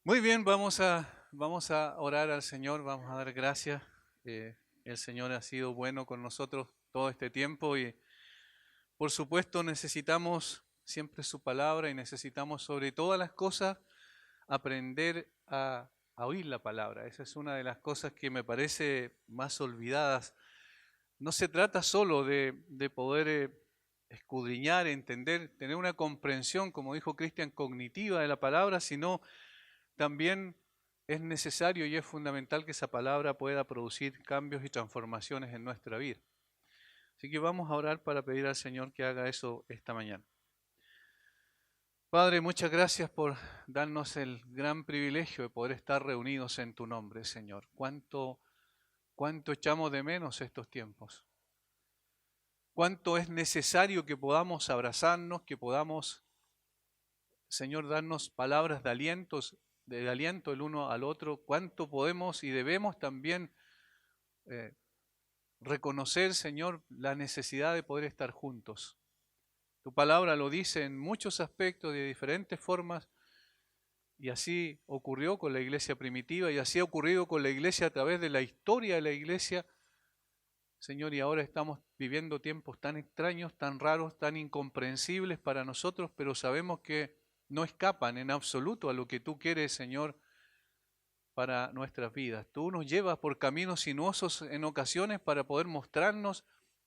Muy bien, vamos a orar al Señor, vamos a dar gracias. El Señor ha sido bueno con nosotros todo este tiempo y por supuesto necesitamos siempre su palabra y necesitamos sobre todas las cosas aprender a oír la palabra. Esa es una de las cosas que me parece más olvidadas. No se trata solo de poder escudriñar, entender, tener una comprensión, como dijo Cristian, cognitiva de la palabra, sino también es necesario y es fundamental que esa palabra pueda producir cambios y transformaciones en nuestra vida. Así que vamos a orar para pedir al Señor que haga eso esta mañana. Padre, muchas gracias por darnos el gran privilegio de poder estar reunidos en tu nombre, Señor. Cuánto echamos de menos estos tiempos. Cuánto es necesario que podamos abrazarnos, que podamos, Señor, darnos palabras de aliento el uno al otro. Cuánto podemos y debemos también eh, reconocer, Señor, la necesidad de poder estar juntos. Tu palabra lo dice en muchos aspectos, de diferentes formas, y así ocurrió con la iglesia primitiva, y así ha ocurrido con la iglesia a través de la historia de la iglesia, Señor, y ahora estamos viviendo tiempos tan extraños, tan raros, tan incomprensibles para nosotros, pero sabemos que no escapan en absoluto a lo que tú quieres, Señor, para nuestras vidas. Tú nos llevas por caminos sinuosos en ocasiones para poder mostrarnos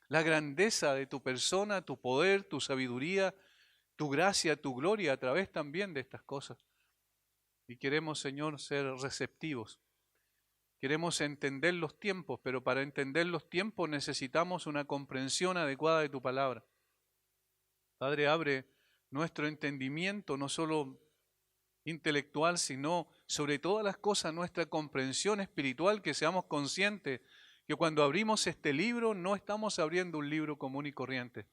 la grandeza de tu persona, tu poder, tu sabiduría, tu gracia, tu gloria a través también de estas cosas. Y queremos, Señor, ser receptivos. Queremos entender los tiempos, pero para entender los tiempos necesitamos una comprensión adecuada de tu palabra. Padre, abre nuestro entendimiento, no solo intelectual, sino sobre todas las cosas nuestra comprensión espiritual, que seamos conscientes que cuando abrimos este libro no estamos abriendo un libro común y corriente,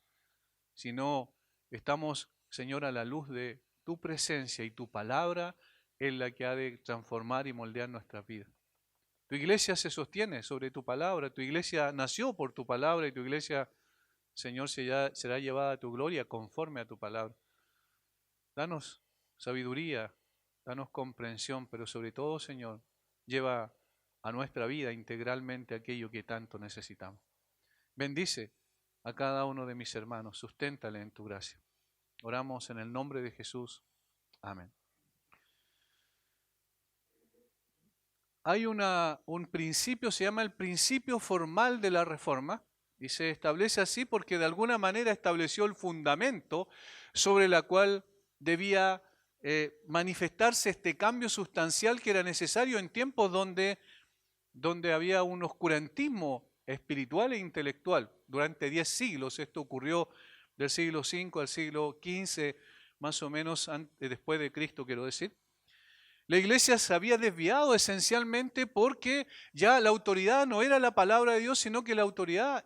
sino estamos, Señor, a la luz de tu presencia y tu palabra es la que ha de transformar y moldear nuestras vidas. Tu iglesia se sostiene sobre tu palabra, tu iglesia nació por tu palabra y tu iglesia, Señor, será llevada a tu gloria conforme a tu palabra. Danos sabiduría, danos comprensión, pero sobre todo, Señor, lleva a nuestra vida integralmente aquello que tanto necesitamos. Bendice a cada uno de mis hermanos, susténtale en tu gracia. Oramos en el nombre de Jesús. Amén. Hay un principio, se llama el principio formal de la Reforma, y se establece así porque de alguna manera estableció el fundamento sobre la cual debía manifestarse este cambio sustancial que era necesario en tiempos donde había un oscurantismo espiritual e intelectual. Durante 10 siglos, esto ocurrió del siglo V al siglo XV, más o menos después de Cristo, quiero decir. La iglesia se había desviado esencialmente porque ya la autoridad no era la palabra de Dios, sino que la autoridad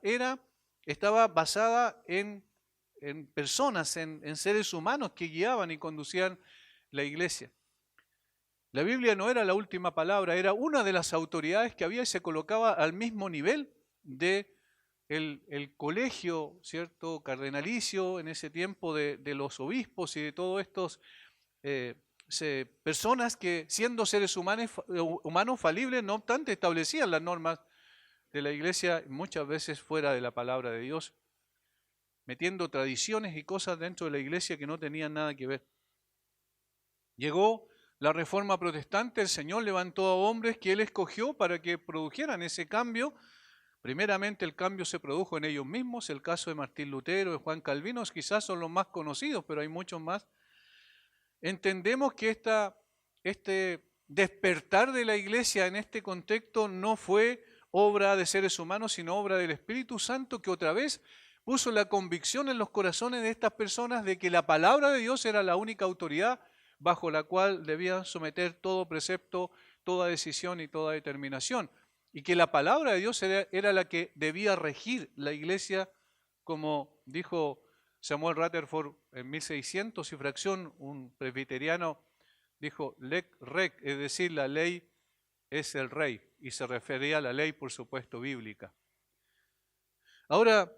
estaba basada en personas, en seres humanos que guiaban y conducían la iglesia. La Biblia no era la última palabra, era una de las autoridades que había y se colocaba al mismo nivel de el colegio, ¿cierto?, cardenalicio en ese tiempo de los obispos y de todos estos eh, personas que siendo seres humanos falibles, no obstante, establecían las normas de la iglesia muchas veces fuera de la palabra de Dios, metiendo tradiciones y cosas dentro de la iglesia que no tenían nada que ver. Llegó la Reforma Protestante, el Señor levantó a hombres que Él escogió para que produjeran ese cambio. Primeramente el cambio se produjo en ellos mismos, el caso de Martín Lutero, de Juan Calvino, quizás son los más conocidos, pero hay muchos más. Entendemos que este despertar de la iglesia en este contexto no fue obra de seres humanos, sino obra del Espíritu Santo, que otra vez puso la convicción en los corazones de estas personas de que la palabra de Dios era la única autoridad bajo la cual debían someter todo precepto, toda decisión y toda determinación. Y que la palabra de Dios era la que debía regir la iglesia, como dijo Samuel Rutherford en 1600 y fracción, un presbiteriano, dijo lec rec, es decir, la ley es el rey, y se refería a la ley, por supuesto, bíblica. Ahora,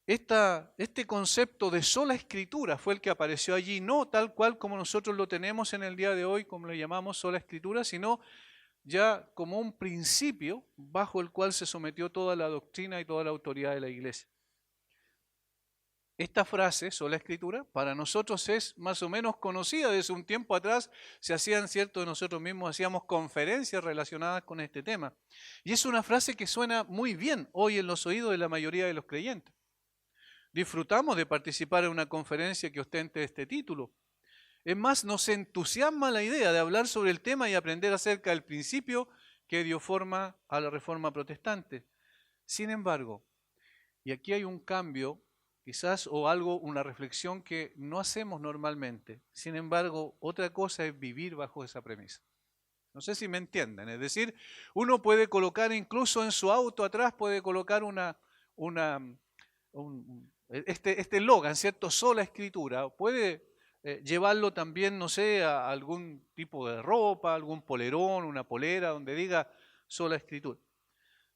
Este concepto de sola escritura fue el que apareció allí, no tal cual como nosotros lo tenemos en el día de hoy, como le llamamos sola escritura, sino ya como un principio bajo el cual se sometió toda la doctrina y toda la autoridad de la iglesia. Esta frase, sola escritura, para nosotros es más o menos conocida. Desde un tiempo atrás se hacían, cierto, de nosotros mismos hacíamos conferencias relacionadas con este tema. Y es una frase que suena muy bien hoy en los oídos de la mayoría de los creyentes. Disfrutamos de participar en una conferencia que ostente este título. Es más, nos entusiasma la idea de hablar sobre el tema y aprender acerca del principio que dio forma a la Reforma Protestante. Sin embargo, y aquí hay un cambio, quizás, o algo, una reflexión que no hacemos normalmente. Sin embargo, otra cosa es vivir bajo esa premisa. No sé si me entienden. Es decir, uno puede colocar incluso en su auto atrás, puede colocar este eslogan, ¿cierto? Sola escritura. Puede llevarlo también, no sé, a algún tipo de ropa, algún polerón, una polera, donde diga sola escritura.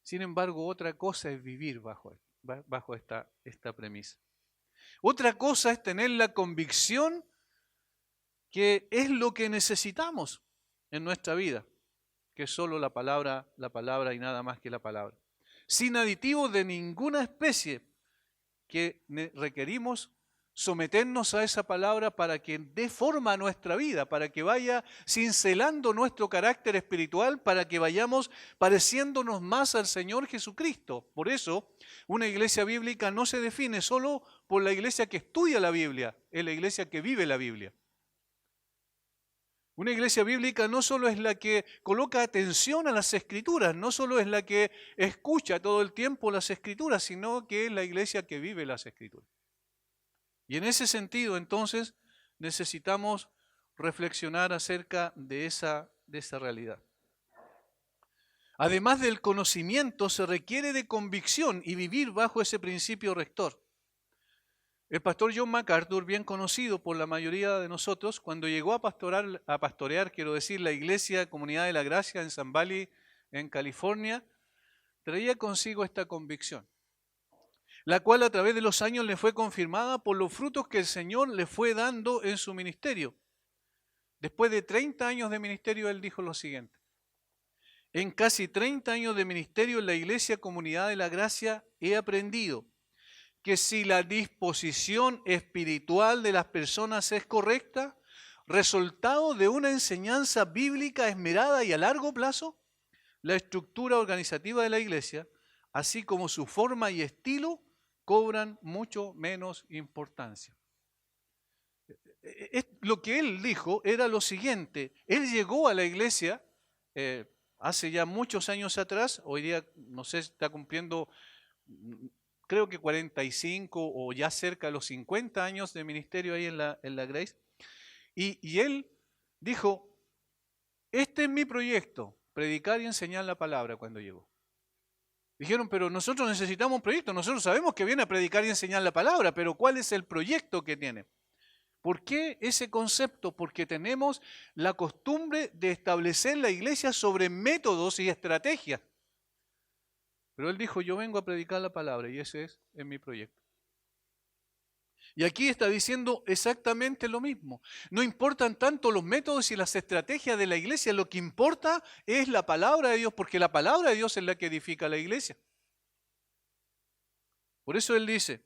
Sin embargo, otra cosa es vivir bajo esta premisa. Otra cosa es tener la convicción que es lo que necesitamos en nuestra vida, que es solo la palabra y nada más que la palabra. Sin aditivos de ninguna especie, que requerimos someternos a esa palabra para que dé forma a nuestra vida, para que vaya cincelando nuestro carácter espiritual, para que vayamos pareciéndonos más al Señor Jesucristo. Por eso, una iglesia bíblica no se define solo por la iglesia que estudia la Biblia, es la iglesia que vive la Biblia. Una iglesia bíblica no solo es la que coloca atención a las Escrituras, no solo es la que escucha todo el tiempo las Escrituras, sino que es la iglesia que vive las Escrituras. Y en ese sentido, entonces, necesitamos reflexionar acerca de esa realidad. Además del conocimiento, se requiere de convicción y vivir bajo ese principio rector. El pastor John MacArthur, bien conocido por la mayoría de nosotros, cuando llegó a pastorear, quiero decir, la iglesia Comunidad de la Gracia en Sun Valley, en California, traía consigo esta convicción, la cual a través de los años le fue confirmada por los frutos que el Señor le fue dando en su ministerio. Después de 30 años de ministerio, él dijo lo siguiente: en casi 30 años de ministerio en la iglesia Comunidad de la Gracia he aprendido que si la disposición espiritual de las personas es correcta, resultado de una enseñanza bíblica esmerada y a largo plazo, la estructura organizativa de la iglesia, así como su forma y estilo, cobran mucho menos importancia. Lo que él dijo era lo siguiente: él llegó a la iglesia hace ya muchos años atrás, hoy día no sé, está cumpliendo creo que 45 o ya cerca de los 50 años de ministerio ahí en la Grace. Y él dijo, este es mi proyecto, predicar y enseñar la palabra, cuando llegó. Dijeron, pero nosotros necesitamos un proyecto, nosotros sabemos que viene a predicar y enseñar la palabra, pero ¿cuál es el proyecto que tiene? ¿Por qué ese concepto? Porque tenemos la costumbre de establecer la iglesia sobre métodos y estrategias. Pero él dijo, yo vengo a predicar la palabra y ese es mi proyecto. Y aquí está diciendo exactamente lo mismo. No importan tanto los métodos y las estrategias de la iglesia, lo que importa es la palabra de Dios, porque la palabra de Dios es la que edifica la iglesia. Por eso él dice,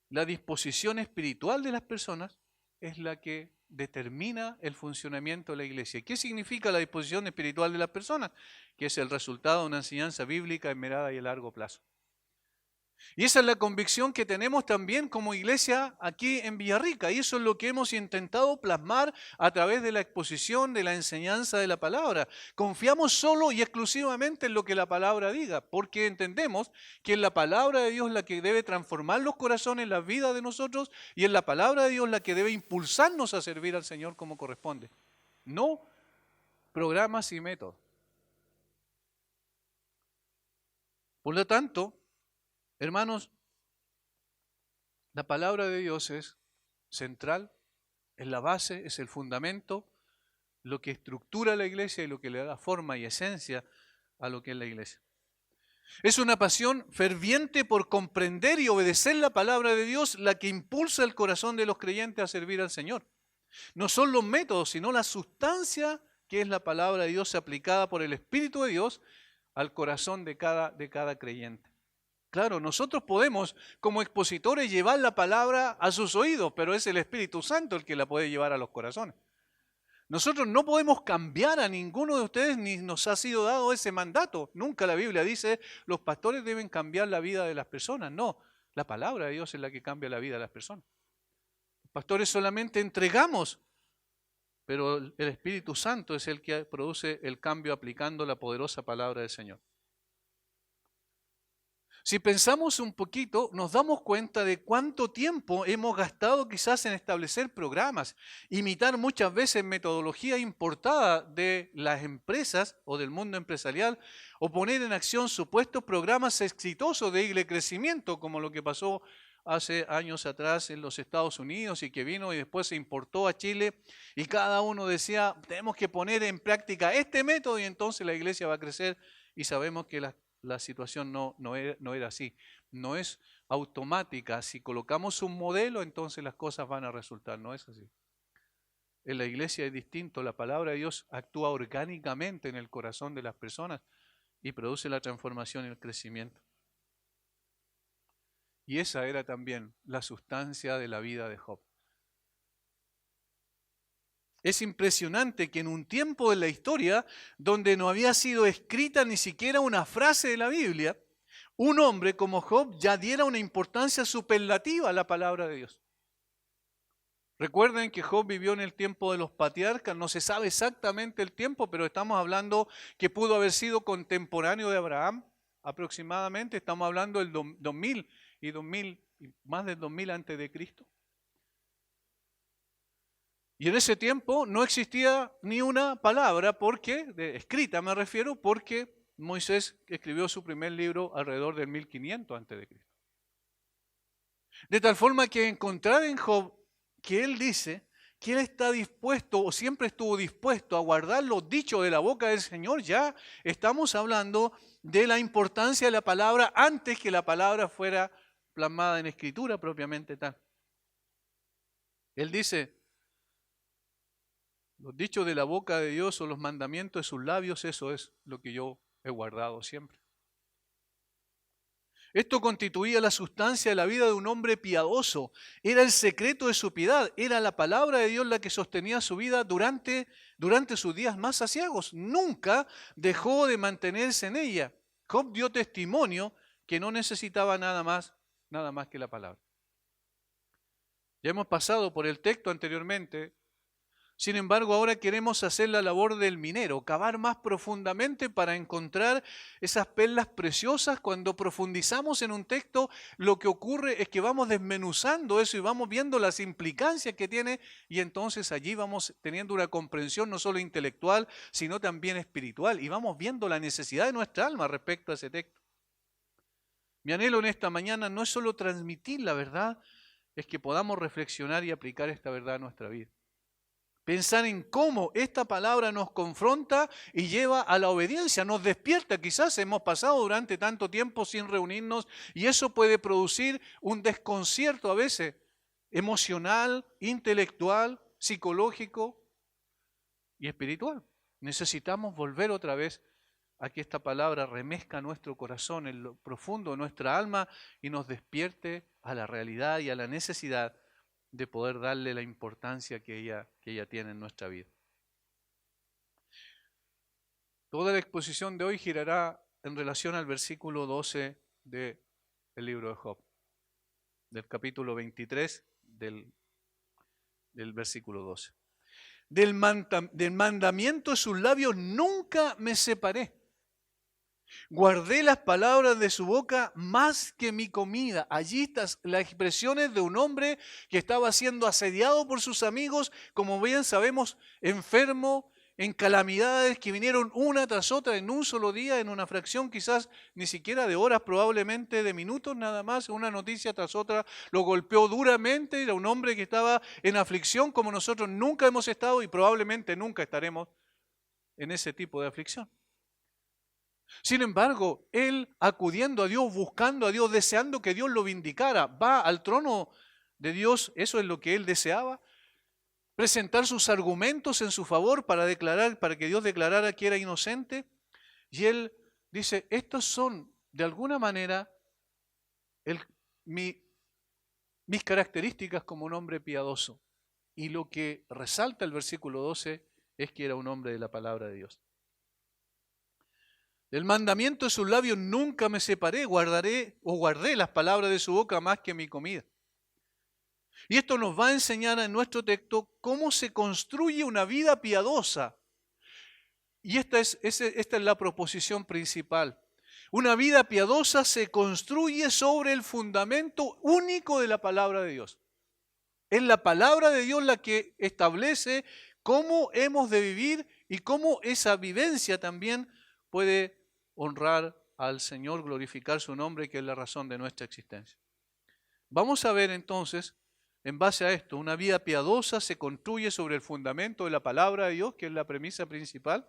la disposición espiritual de las personas es la que determina el funcionamiento de la iglesia. ¿Qué significa la disposición espiritual de las personas? Que es el resultado de una enseñanza bíblica esmerada y a largo plazo. Y esa es la convicción que tenemos también como iglesia aquí en Villarrica. Y eso es lo que hemos intentado plasmar a través de la exposición, de la enseñanza de la palabra. Confiamos solo y exclusivamente en lo que la palabra diga, porque entendemos que es la palabra de Dios la que debe transformar los corazones, la vida de nosotros, y es la palabra de Dios la que debe impulsarnos a servir al Señor como corresponde. No programas y métodos. Por lo tanto, hermanos, la palabra de Dios es central, es la base, es el fundamento, lo que estructura la iglesia y lo que le da forma y esencia a lo que es la iglesia. Es una pasión ferviente por comprender y obedecer la palabra de Dios la que impulsa el corazón de los creyentes a servir al Señor. No son los métodos, sino la sustancia que es la palabra de Dios aplicada por el Espíritu de Dios al corazón de cada creyente. Claro, nosotros podemos como expositores llevar la palabra a sus oídos, pero es el Espíritu Santo el que la puede llevar a los corazones. Nosotros no podemos cambiar a ninguno de ustedes ni nos ha sido dado ese mandato. Nunca la Biblia dice los pastores deben cambiar la vida de las personas. No, la palabra de Dios es la que cambia la vida de las personas. Los pastores solamente entregamos, pero el Espíritu Santo es el que produce el cambio aplicando la poderosa palabra del Señor. Si pensamos un poquito, nos damos cuenta de cuánto tiempo hemos gastado quizás en establecer programas, imitar muchas veces metodología importada de las empresas o del mundo empresarial, o poner en acción supuestos programas exitosos de crecimiento, como lo que pasó hace años atrás en los Estados Unidos y que vino y después se importó a Chile y cada uno decía, tenemos que poner en práctica este método y entonces la iglesia va a crecer y sabemos que la situación no era así. No es automática. Si colocamos un modelo, entonces las cosas van a resultar. No es así. En la iglesia es distinto. La palabra de Dios actúa orgánicamente en el corazón de las personas y produce la transformación y el crecimiento. Y esa era también la sustancia de la vida de Job. Es impresionante que en un tiempo de la historia donde no había sido escrita ni siquiera una frase de la Biblia, un hombre como Job ya diera una importancia superlativa a la palabra de Dios. Recuerden que Job vivió en el tiempo de los patriarcas, no se sabe exactamente el tiempo, pero estamos hablando que pudo haber sido contemporáneo de Abraham aproximadamente, estamos hablando del 2000 y más del 2000 antes de Cristo. Y en ese tiempo no existía ni una palabra, escrita me refiero, porque Moisés escribió su primer libro alrededor del 1500 a.C. De tal forma que encontrar en Job que él dice que él está dispuesto o siempre estuvo dispuesto a guardar los dichos de la boca del Señor, ya estamos hablando de la importancia de la palabra antes que la palabra fuera plasmada en escritura propiamente tal. Él dice, los dichos de la boca de Dios o los mandamientos de sus labios, eso es lo que yo he guardado siempre. Esto constituía la sustancia de la vida de un hombre piadoso. Era el secreto de su piedad. Era la palabra de Dios la que sostenía su vida durante sus días más aciagos. Nunca dejó de mantenerse en ella. Job dio testimonio que no necesitaba nada más que la palabra. Ya hemos pasado por el texto anteriormente. Sin embargo, ahora queremos hacer la labor del minero, cavar más profundamente para encontrar esas perlas preciosas. Cuando profundizamos en un texto, lo que ocurre es que vamos desmenuzando eso y vamos viendo las implicancias que tiene y entonces allí vamos teniendo una comprensión no solo intelectual, sino también espiritual y vamos viendo la necesidad de nuestra alma respecto a ese texto. Mi anhelo en esta mañana no es solo transmitir la verdad, es que podamos reflexionar y aplicar esta verdad a nuestra vida. Pensar en cómo esta palabra nos confronta y lleva a la obediencia, nos despierta. Quizás hemos pasado durante tanto tiempo sin reunirnos y eso puede producir un desconcierto a veces emocional, intelectual, psicológico y espiritual. Necesitamos volver otra vez a que esta palabra remezca nuestro corazón en lo profundo de nuestra alma y nos despierte a la realidad y a la necesidad de poder darle la importancia que ella tiene en nuestra vida. Toda la exposición de hoy girará en relación al versículo 12 del libro de Job, del capítulo 23 del versículo 12. Del mandamiento de sus labios nunca me separé. Guardé las palabras de su boca más que mi comida. Allí están las expresiones de un hombre que estaba siendo asediado por sus amigos, como bien sabemos, enfermo, en calamidades que vinieron una tras otra en un solo día, en una fracción quizás ni siquiera de horas, probablemente de minutos nada más, una noticia tras otra, lo golpeó duramente. Era un hombre que estaba en aflicción como nosotros nunca hemos estado y probablemente nunca estaremos en ese tipo de aflicción. Sin embargo, él acudiendo a Dios, buscando a Dios, deseando que Dios lo vindicara, va al trono de Dios, eso es lo que él deseaba, presentar sus argumentos en su favor para declarar, para que Dios declarara que era inocente. Y él dice, estos son de alguna manera el- mi- mis características como un hombre piadoso. Y lo que resalta el versículo 12 es que era un hombre de la palabra de Dios. Del mandamiento de sus labios nunca me separé, guardé las palabras de su boca más que mi comida. Y esto nos va a enseñar en nuestro texto cómo se construye una vida piadosa. Y esta es la proposición principal. Una vida piadosa se construye sobre el fundamento único de la palabra de Dios. Es la palabra de Dios la que establece cómo hemos de vivir y cómo esa vivencia también puede honrar al Señor, glorificar su nombre, que es la razón de nuestra existencia. Vamos a ver entonces, en base a esto, una vida piadosa se construye sobre el fundamento de la palabra de Dios, que es la premisa principal.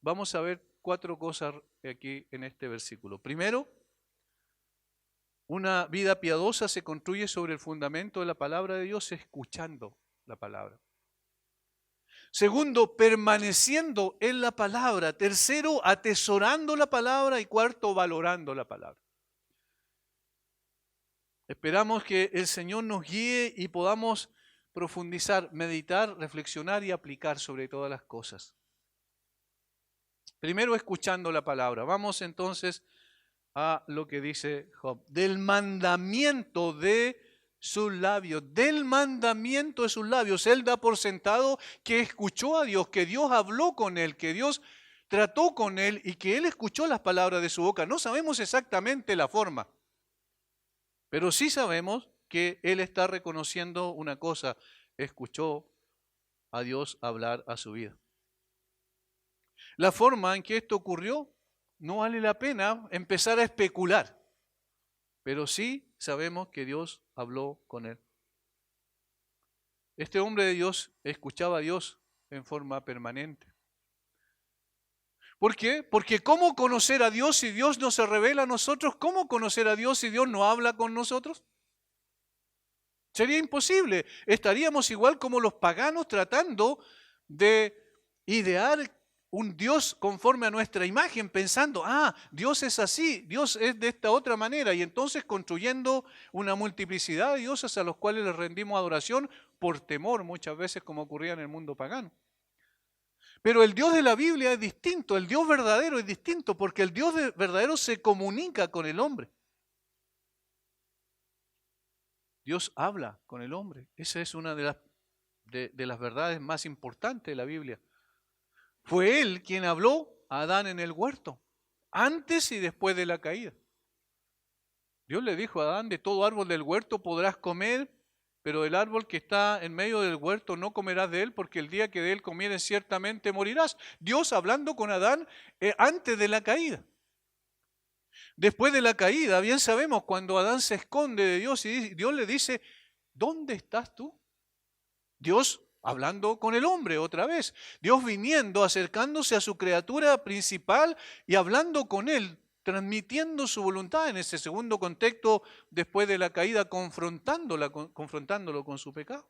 Vamos a ver 4 cosas aquí en este versículo. Primero, una vida piadosa se construye sobre el fundamento de la palabra de Dios, escuchando la palabra. Segundo, permaneciendo en la palabra. Tercero, atesorando la palabra. Y cuarto, valorando la palabra. Esperamos que el Señor nos guíe y podamos profundizar, meditar, reflexionar y aplicar sobre todas las cosas. Primero, escuchando la palabra. Vamos entonces a lo que dice Job. Del mandamiento de sus labios, del mandamiento de sus labios. Él da por sentado que escuchó a Dios, que Dios habló con él, que Dios trató con él y que él escuchó las palabras de su boca. No sabemos exactamente la forma, pero sí sabemos que él está reconociendo una cosa: escuchó a Dios hablar a su vida. La forma en que esto ocurrió, no vale la pena empezar a especular, pero sí sabemos que Dios habló con él. Este hombre de Dios escuchaba a Dios en forma permanente. ¿Por qué? Porque ¿cómo conocer a Dios si Dios no se revela a nosotros? ¿Cómo conocer a Dios si Dios no habla con nosotros? Sería imposible. Estaríamos igual como los paganos tratando de idear un Dios conforme a nuestra imagen, pensando, Dios es así, Dios es de esta otra manera, y entonces construyendo una multiplicidad de dioses a los cuales les rendimos adoración por temor, muchas veces como ocurría en el mundo pagano. Pero el Dios de la Biblia es distinto, el Dios verdadero es distinto, porque el Dios verdadero se comunica con el hombre. Dios habla con el hombre. Esa es una de las verdades más importantes de la Biblia. Fue Él quien habló a Adán en el huerto, antes y después de la caída. Dios le dijo a Adán, de todo árbol del huerto podrás comer, pero del árbol que está en medio del huerto no comerás de él, porque el día que de él comieres ciertamente morirás. Dios hablando con Adán antes de la caída. Después de la caída, bien sabemos, cuando Adán se esconde de Dios y Dios le dice, ¿dónde estás tú? Dios hablando con el hombre otra vez. Dios viniendo, acercándose a su criatura principal y hablando con él, transmitiendo su voluntad en ese segundo contexto después de la caída, confrontándolo con su pecado.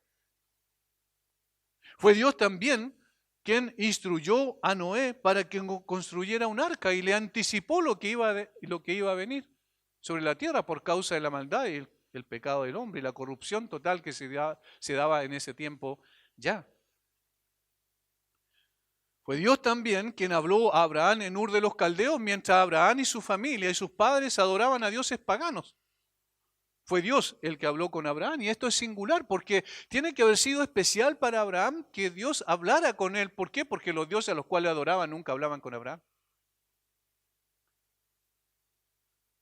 Fue Dios también quien instruyó a Noé para que construyera un arca y le anticipó lo que iba a venir sobre la tierra por causa de la maldad y el pecado del hombre y la corrupción total que se daba en ese tiempo ya. Fue Dios también quien habló a Abraham en Ur de los Caldeos mientras Abraham y su familia y sus padres adoraban a dioses paganos. Fue Dios el que habló con Abraham, y esto es singular porque tiene que haber sido especial para Abraham que Dios hablara con él. ¿Por qué? Porque los dioses a los cuales adoraban nunca hablaban con Abraham.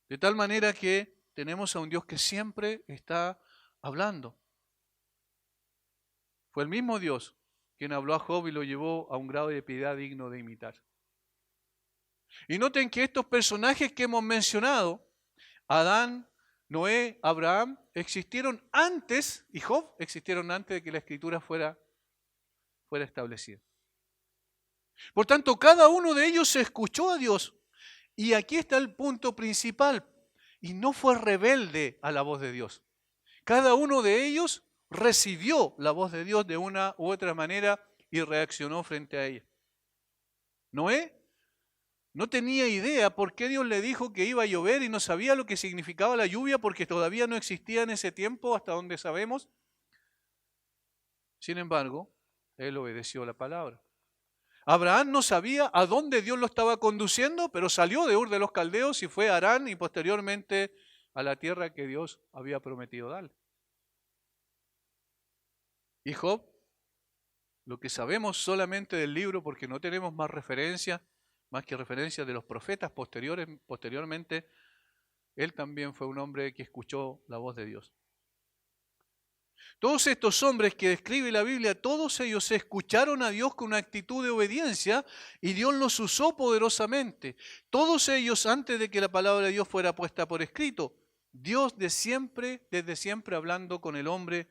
De tal manera que tenemos a un Dios que siempre está hablando. Fue el mismo Dios quien habló a Job y lo llevó a un grado de piedad digno de imitar. Y noten que estos personajes que hemos mencionado, Adán, Noé, Abraham, existieron antes, y Job existieron antes de que la escritura fuera establecida. Por tanto, cada uno de ellos escuchó a Dios. Y aquí está el punto principal. Y no fue rebelde a la voz de Dios. Cada uno de ellos recibió la voz de Dios de una u otra manera y reaccionó frente a ella. Noé no tenía idea por qué Dios le dijo que iba a llover y no sabía lo que significaba la lluvia porque todavía no existía en ese tiempo, hasta donde sabemos. Sin embargo, él obedeció la palabra. Abraham no sabía a dónde Dios lo estaba conduciendo, pero salió de Ur de los Caldeos y fue a Harán y posteriormente a la tierra que Dios había prometido darle. Y Job, lo que sabemos solamente del libro, porque no tenemos más referencia, más que referencias de los profetas posteriormente, él también fue un hombre que escuchó la voz de Dios. Todos estos hombres que describe la Biblia, todos ellos escucharon a Dios con una actitud de obediencia y Dios los usó poderosamente. Todos ellos, antes de que la palabra de Dios fuera puesta por escrito, Dios desde siempre hablando con el hombre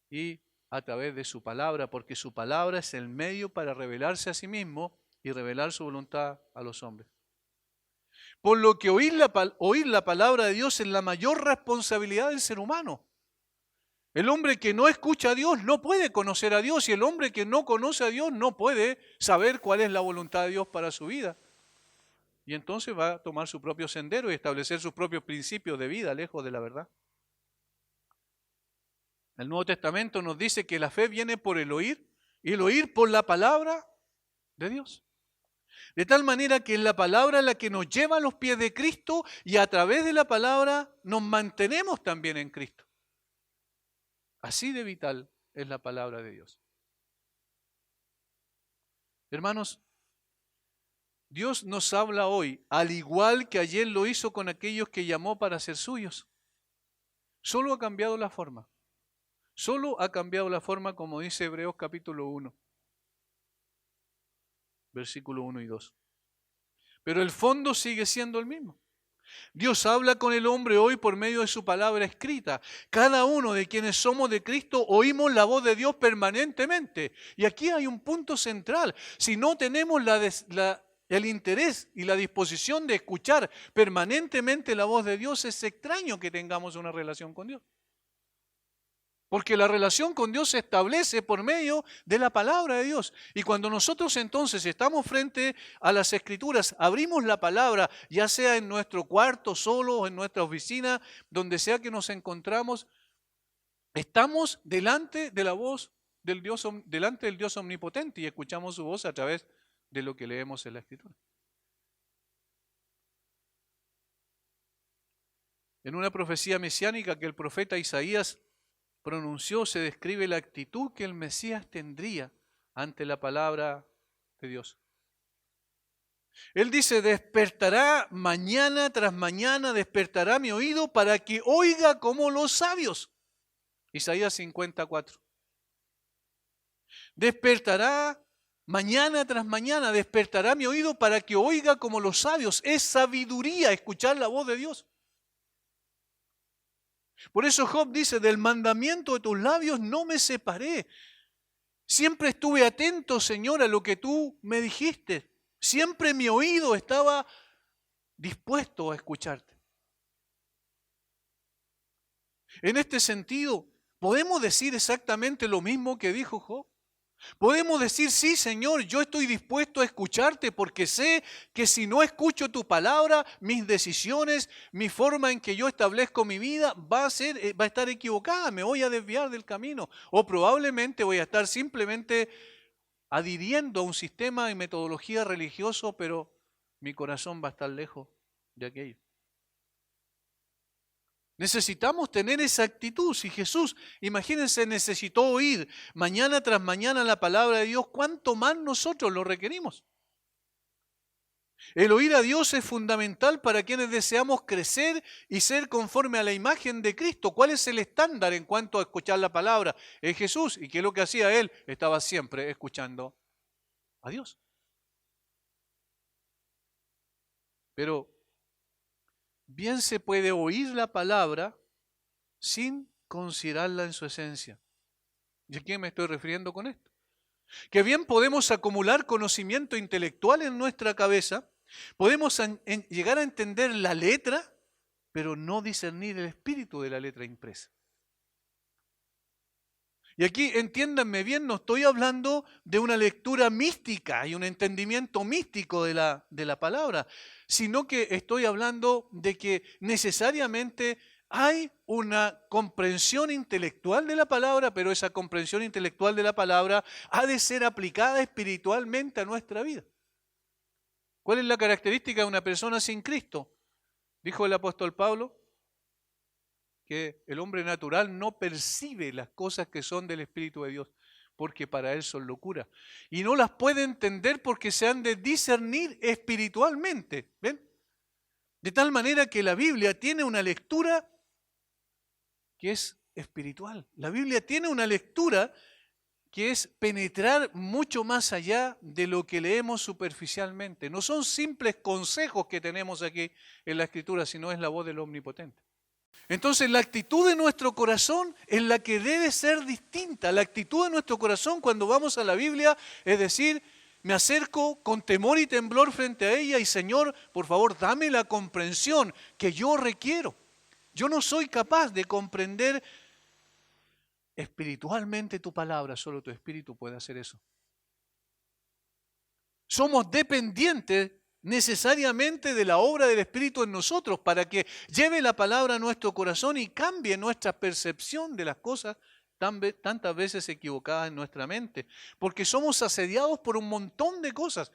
y a través de su palabra, porque su palabra es el medio para revelarse a sí mismo y revelar su voluntad a los hombres. Por lo que oír la palabra de Dios es la mayor responsabilidad del ser humano. El hombre que no escucha a Dios no puede conocer a Dios y el hombre que no conoce a Dios no puede saber cuál es la voluntad de Dios para su vida. Y entonces va a tomar su propio sendero y establecer sus propios principios de vida lejos de la verdad. El Nuevo Testamento nos dice que la fe viene por el oír y el oír por la palabra de Dios. De tal manera que es la palabra la que nos lleva a los pies de Cristo y a través de la palabra nos mantenemos también en Cristo. Así de vital es la palabra de Dios. Hermanos, Dios nos habla hoy, al igual que ayer lo hizo con aquellos que llamó para ser suyos. Solo ha cambiado la forma. Solo ha cambiado la forma, como dice Hebreos capítulo 1, versículo 1 y 2. Pero el fondo sigue siendo el mismo. Dios habla con el hombre hoy por medio de su palabra escrita. Cada uno de quienes somos de Cristo oímos la voz de Dios permanentemente. Y aquí hay un punto central. Si no tenemos el interés y la disposición de escuchar permanentemente la voz de Dios, es extraño que tengamos una relación con Dios. Porque la relación con Dios se establece por medio de la palabra de Dios. Y cuando nosotros entonces estamos frente a las Escrituras, abrimos la palabra, ya sea en nuestro cuarto solo o en nuestra oficina, donde sea que nos encontramos, estamos delante de la voz del Dios, delante del Dios omnipotente y escuchamos su voz a través de lo que leemos en la Escritura. En una profecía mesiánica que el profeta Isaías pronunció, se describe la actitud que el Mesías tendría ante la palabra de Dios. Él dice, despertará mañana tras mañana, despertará mi oído para que oiga como los sabios. Isaías 54. Despertará mañana tras mañana, despertará mi oído para que oiga como los sabios. Es sabiduría escuchar la voz de Dios. Por eso Job dice, del mandamiento de tus labios no me separé. Siempre estuve atento, Señor, a lo que tú me dijiste. Siempre mi oído estaba dispuesto a escucharte. En este sentido, ¿podemos decir exactamente lo mismo que dijo Job? Podemos decir, sí, Señor, yo estoy dispuesto a escucharte porque sé que si no escucho tu palabra, mis decisiones, mi forma en que yo establezco mi vida va a estar equivocada, me voy a desviar del camino o probablemente voy a estar simplemente adhiriendo a un sistema y metodología religioso, pero mi corazón va a estar lejos de aquello. Necesitamos tener esa actitud. Si Jesús, imagínense, necesitó oír mañana tras mañana la palabra de Dios, ¿cuánto más nosotros lo requerimos? El oír a Dios es fundamental para quienes deseamos crecer y ser conforme a la imagen de Cristo. ¿Cuál es el estándar en cuanto a escuchar la palabra? Es Jesús. ¿Y qué es lo que hacía Él? Estaba siempre escuchando a Dios. Pero bien se puede oír la palabra sin considerarla en su esencia. ¿Y a quién me estoy refiriendo con esto? Que bien podemos acumular conocimiento intelectual en nuestra cabeza, Podemos llegar a entender la letra, pero no discernir el espíritu de la letra impresa. Y aquí, entiéndanme bien, no estoy hablando de una lectura mística y un entendimiento místico de la palabra, sino que estoy hablando de que necesariamente hay una comprensión intelectual de la palabra, pero esa comprensión intelectual de la palabra ha de ser aplicada espiritualmente a nuestra vida. ¿Cuál es la característica de una persona sin Cristo? Dijo el apóstol Pablo que el hombre natural no percibe las cosas que son del Espíritu de Dios, porque para él son locura. Y no las puede entender porque se han de discernir espiritualmente. ¿Ven? De tal manera que la Biblia tiene una lectura que es espiritual. La Biblia tiene una lectura que es penetrar mucho más allá de lo que leemos superficialmente. No son simples consejos que tenemos aquí en la Escritura, sino es la voz del Omnipotente. Entonces la actitud de nuestro corazón es la que debe ser distinta. La actitud de nuestro corazón cuando vamos a la Biblia es decir, me acerco con temor y temblor frente a ella y Señor, por favor, dame la comprensión que yo requiero. Yo no soy capaz de comprender espiritualmente tu palabra, solo tu espíritu puede hacer eso. Somos dependientes necesariamente de la obra del Espíritu en nosotros para que lleve la palabra a nuestro corazón y cambie nuestra percepción de las cosas tantas veces equivocadas en nuestra mente. Porque somos asediados por un montón de cosas.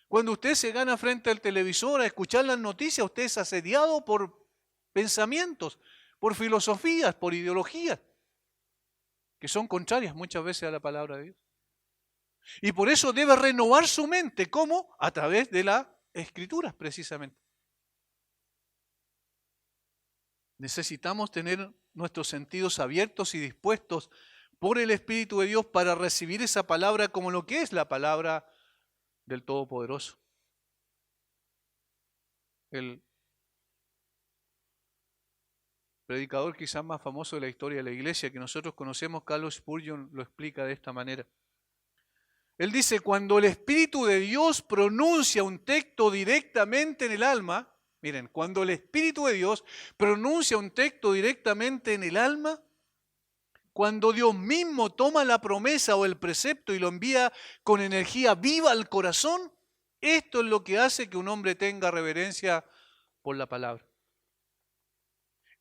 Cuando usted se gana frente al televisor a escuchar las noticias, usted es asediado por pensamientos, por filosofías, por ideologías, que son contrarias muchas veces a la palabra de Dios. Y por eso debe renovar su mente. ¿Cómo? A través de las Escrituras, precisamente. Necesitamos tener nuestros sentidos abiertos y dispuestos por el Espíritu de Dios para recibir esa palabra como lo que es la palabra del Todopoderoso. El predicador quizás más famoso de la historia de la iglesia que nosotros conocemos, Carlos Spurgeon, lo explica de esta manera. Él dice, cuando el Espíritu de Dios pronuncia un texto directamente en el alma, miren, cuando el Espíritu de Dios pronuncia un texto directamente en el alma, cuando Dios mismo toma la promesa o el precepto y lo envía con energía viva al corazón, esto es lo que hace que un hombre tenga reverencia por la palabra.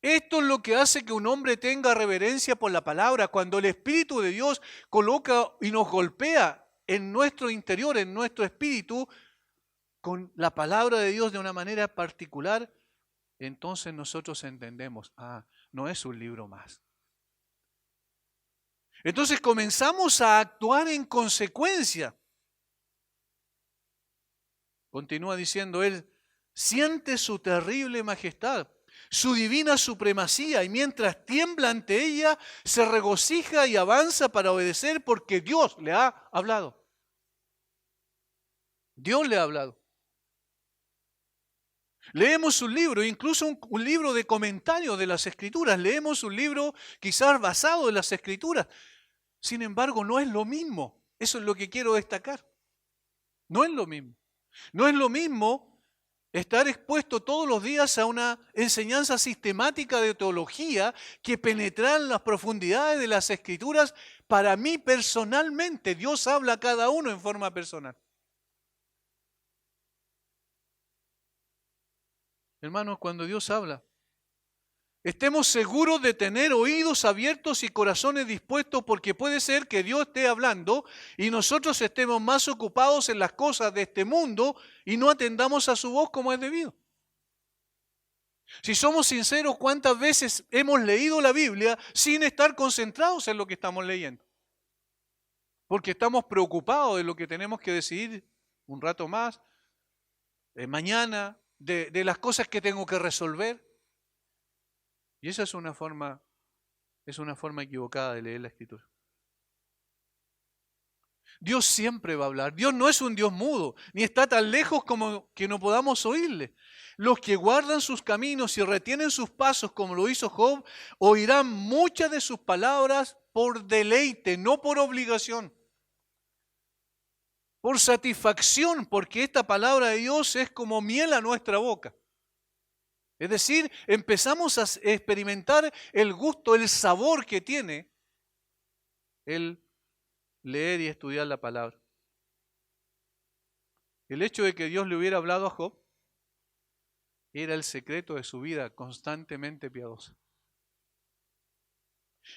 Esto es lo que hace que un hombre tenga reverencia por la palabra. Cuando el Espíritu de Dios coloca y nos golpea en nuestro interior, en nuestro espíritu, con la palabra de Dios de una manera particular, entonces nosotros entendemos, no es un libro más. Entonces comenzamos a actuar en consecuencia. Continúa diciendo él, siente su terrible majestad, su divina supremacía, y mientras tiembla ante ella, se regocija y avanza para obedecer porque Dios le ha hablado. Dios le ha hablado. Leemos un libro, incluso un libro de comentarios de las Escrituras. Leemos un libro quizás basado en las Escrituras. Sin embargo, no es lo mismo. Eso es lo que quiero destacar. No es lo mismo. No es lo mismo estar expuesto todos los días a una enseñanza sistemática de teología que penetrar en las profundidades de las Escrituras. Para mí personalmente, Dios habla a cada uno en forma personal. Hermanos, cuando Dios habla, estemos seguros de tener oídos abiertos y corazones dispuestos porque puede ser que Dios esté hablando y nosotros estemos más ocupados en las cosas de este mundo y no atendamos a su voz como es debido. Si somos sinceros, ¿cuántas veces hemos leído la Biblia sin estar concentrados en lo que estamos leyendo? Porque estamos preocupados de lo que tenemos que decidir un rato más, mañana, de las cosas que tengo que resolver. Y esa es una forma equivocada de leer la Escritura. Dios siempre va a hablar. Dios no es un Dios mudo, ni está tan lejos como que no podamos oírle. Los que guardan sus caminos y retienen sus pasos, como lo hizo Job, oirán muchas de sus palabras por deleite, no por obligación. por satisfacción, porque esta palabra de Dios es como miel a nuestra boca. Es decir, empezamos a experimentar el gusto, el sabor que tiene el leer y estudiar la palabra. El hecho de que Dios le hubiera hablado a Job era el secreto de su vida constantemente piadosa.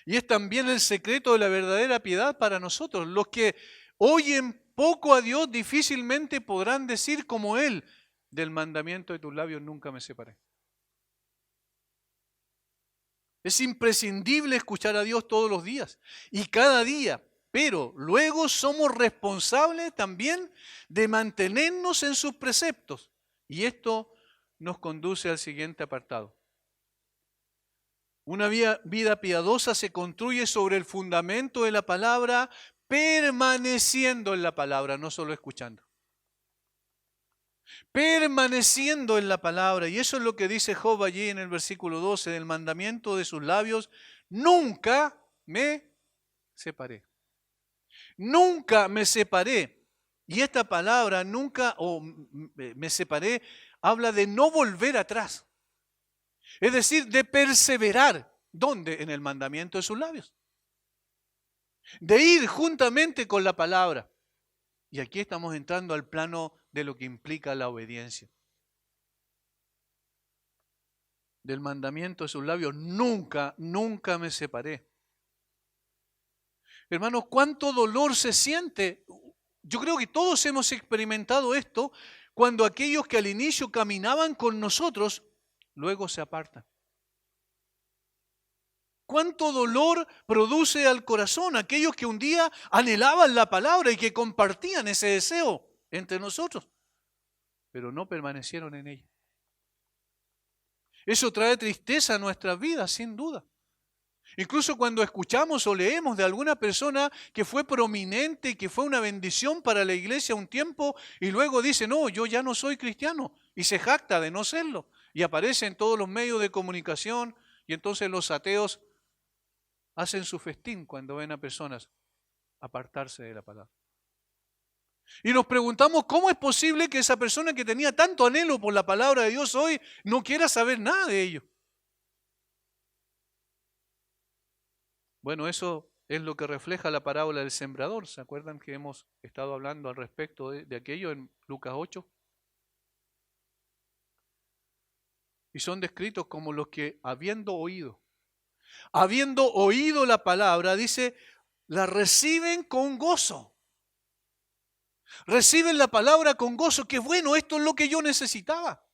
Y es también el secreto de la verdadera piedad para nosotros. Los que oyen poco a Dios difícilmente podrán decir como Él, del mandamiento de tus labios nunca me separé. Es imprescindible escuchar a Dios todos los días y cada día, pero luego somos responsables también de mantenernos en sus preceptos. Y esto nos conduce al siguiente apartado. Una vida piadosa se construye sobre el fundamento de la palabra, permaneciendo en la palabra, no solo escuchando. Permaneciendo en la palabra. Y eso es lo que dice Job allí en el versículo 12, del mandamiento de sus labios, nunca me separé. Nunca me separé. Y esta palabra, nunca o me separé, habla de no volver atrás. Es decir, de perseverar. ¿Dónde? En el mandamiento de sus labios. De ir juntamente con la palabra. Y aquí estamos entrando al plano de lo que implica la obediencia. Del mandamiento de sus labios, nunca me separé. Hermanos, ¿cuánto dolor se siente? Yo creo que todos hemos experimentado esto cuando aquellos que al inicio caminaban con nosotros, luego se apartan. ¿Cuánto dolor produce al corazón aquellos que un día anhelaban la palabra y que compartían ese deseo entre nosotros, pero no permanecieron en ella? Eso trae tristeza a nuestras vidas, sin duda. Incluso cuando escuchamos o leemos de alguna persona que fue prominente y que fue una bendición para la iglesia un tiempo y luego dice, no, yo ya no soy cristiano, y se jacta de no serlo, y aparece en todos los medios de comunicación, y entonces los ateos hacen su festín cuando ven a personas apartarse de la palabra. Y nos preguntamos cómo es posible que esa persona que tenía tanto anhelo por la palabra de Dios hoy no quiera saber nada de ello. Bueno, eso es lo que refleja la parábola del sembrador. ¿Se acuerdan que hemos estado hablando al respecto de aquello en Lucas 8? Y son descritos como los que habiendo oído la palabra, dice, la reciben con gozo. Reciben la palabra con gozo, que bueno, esto es lo que yo necesitaba.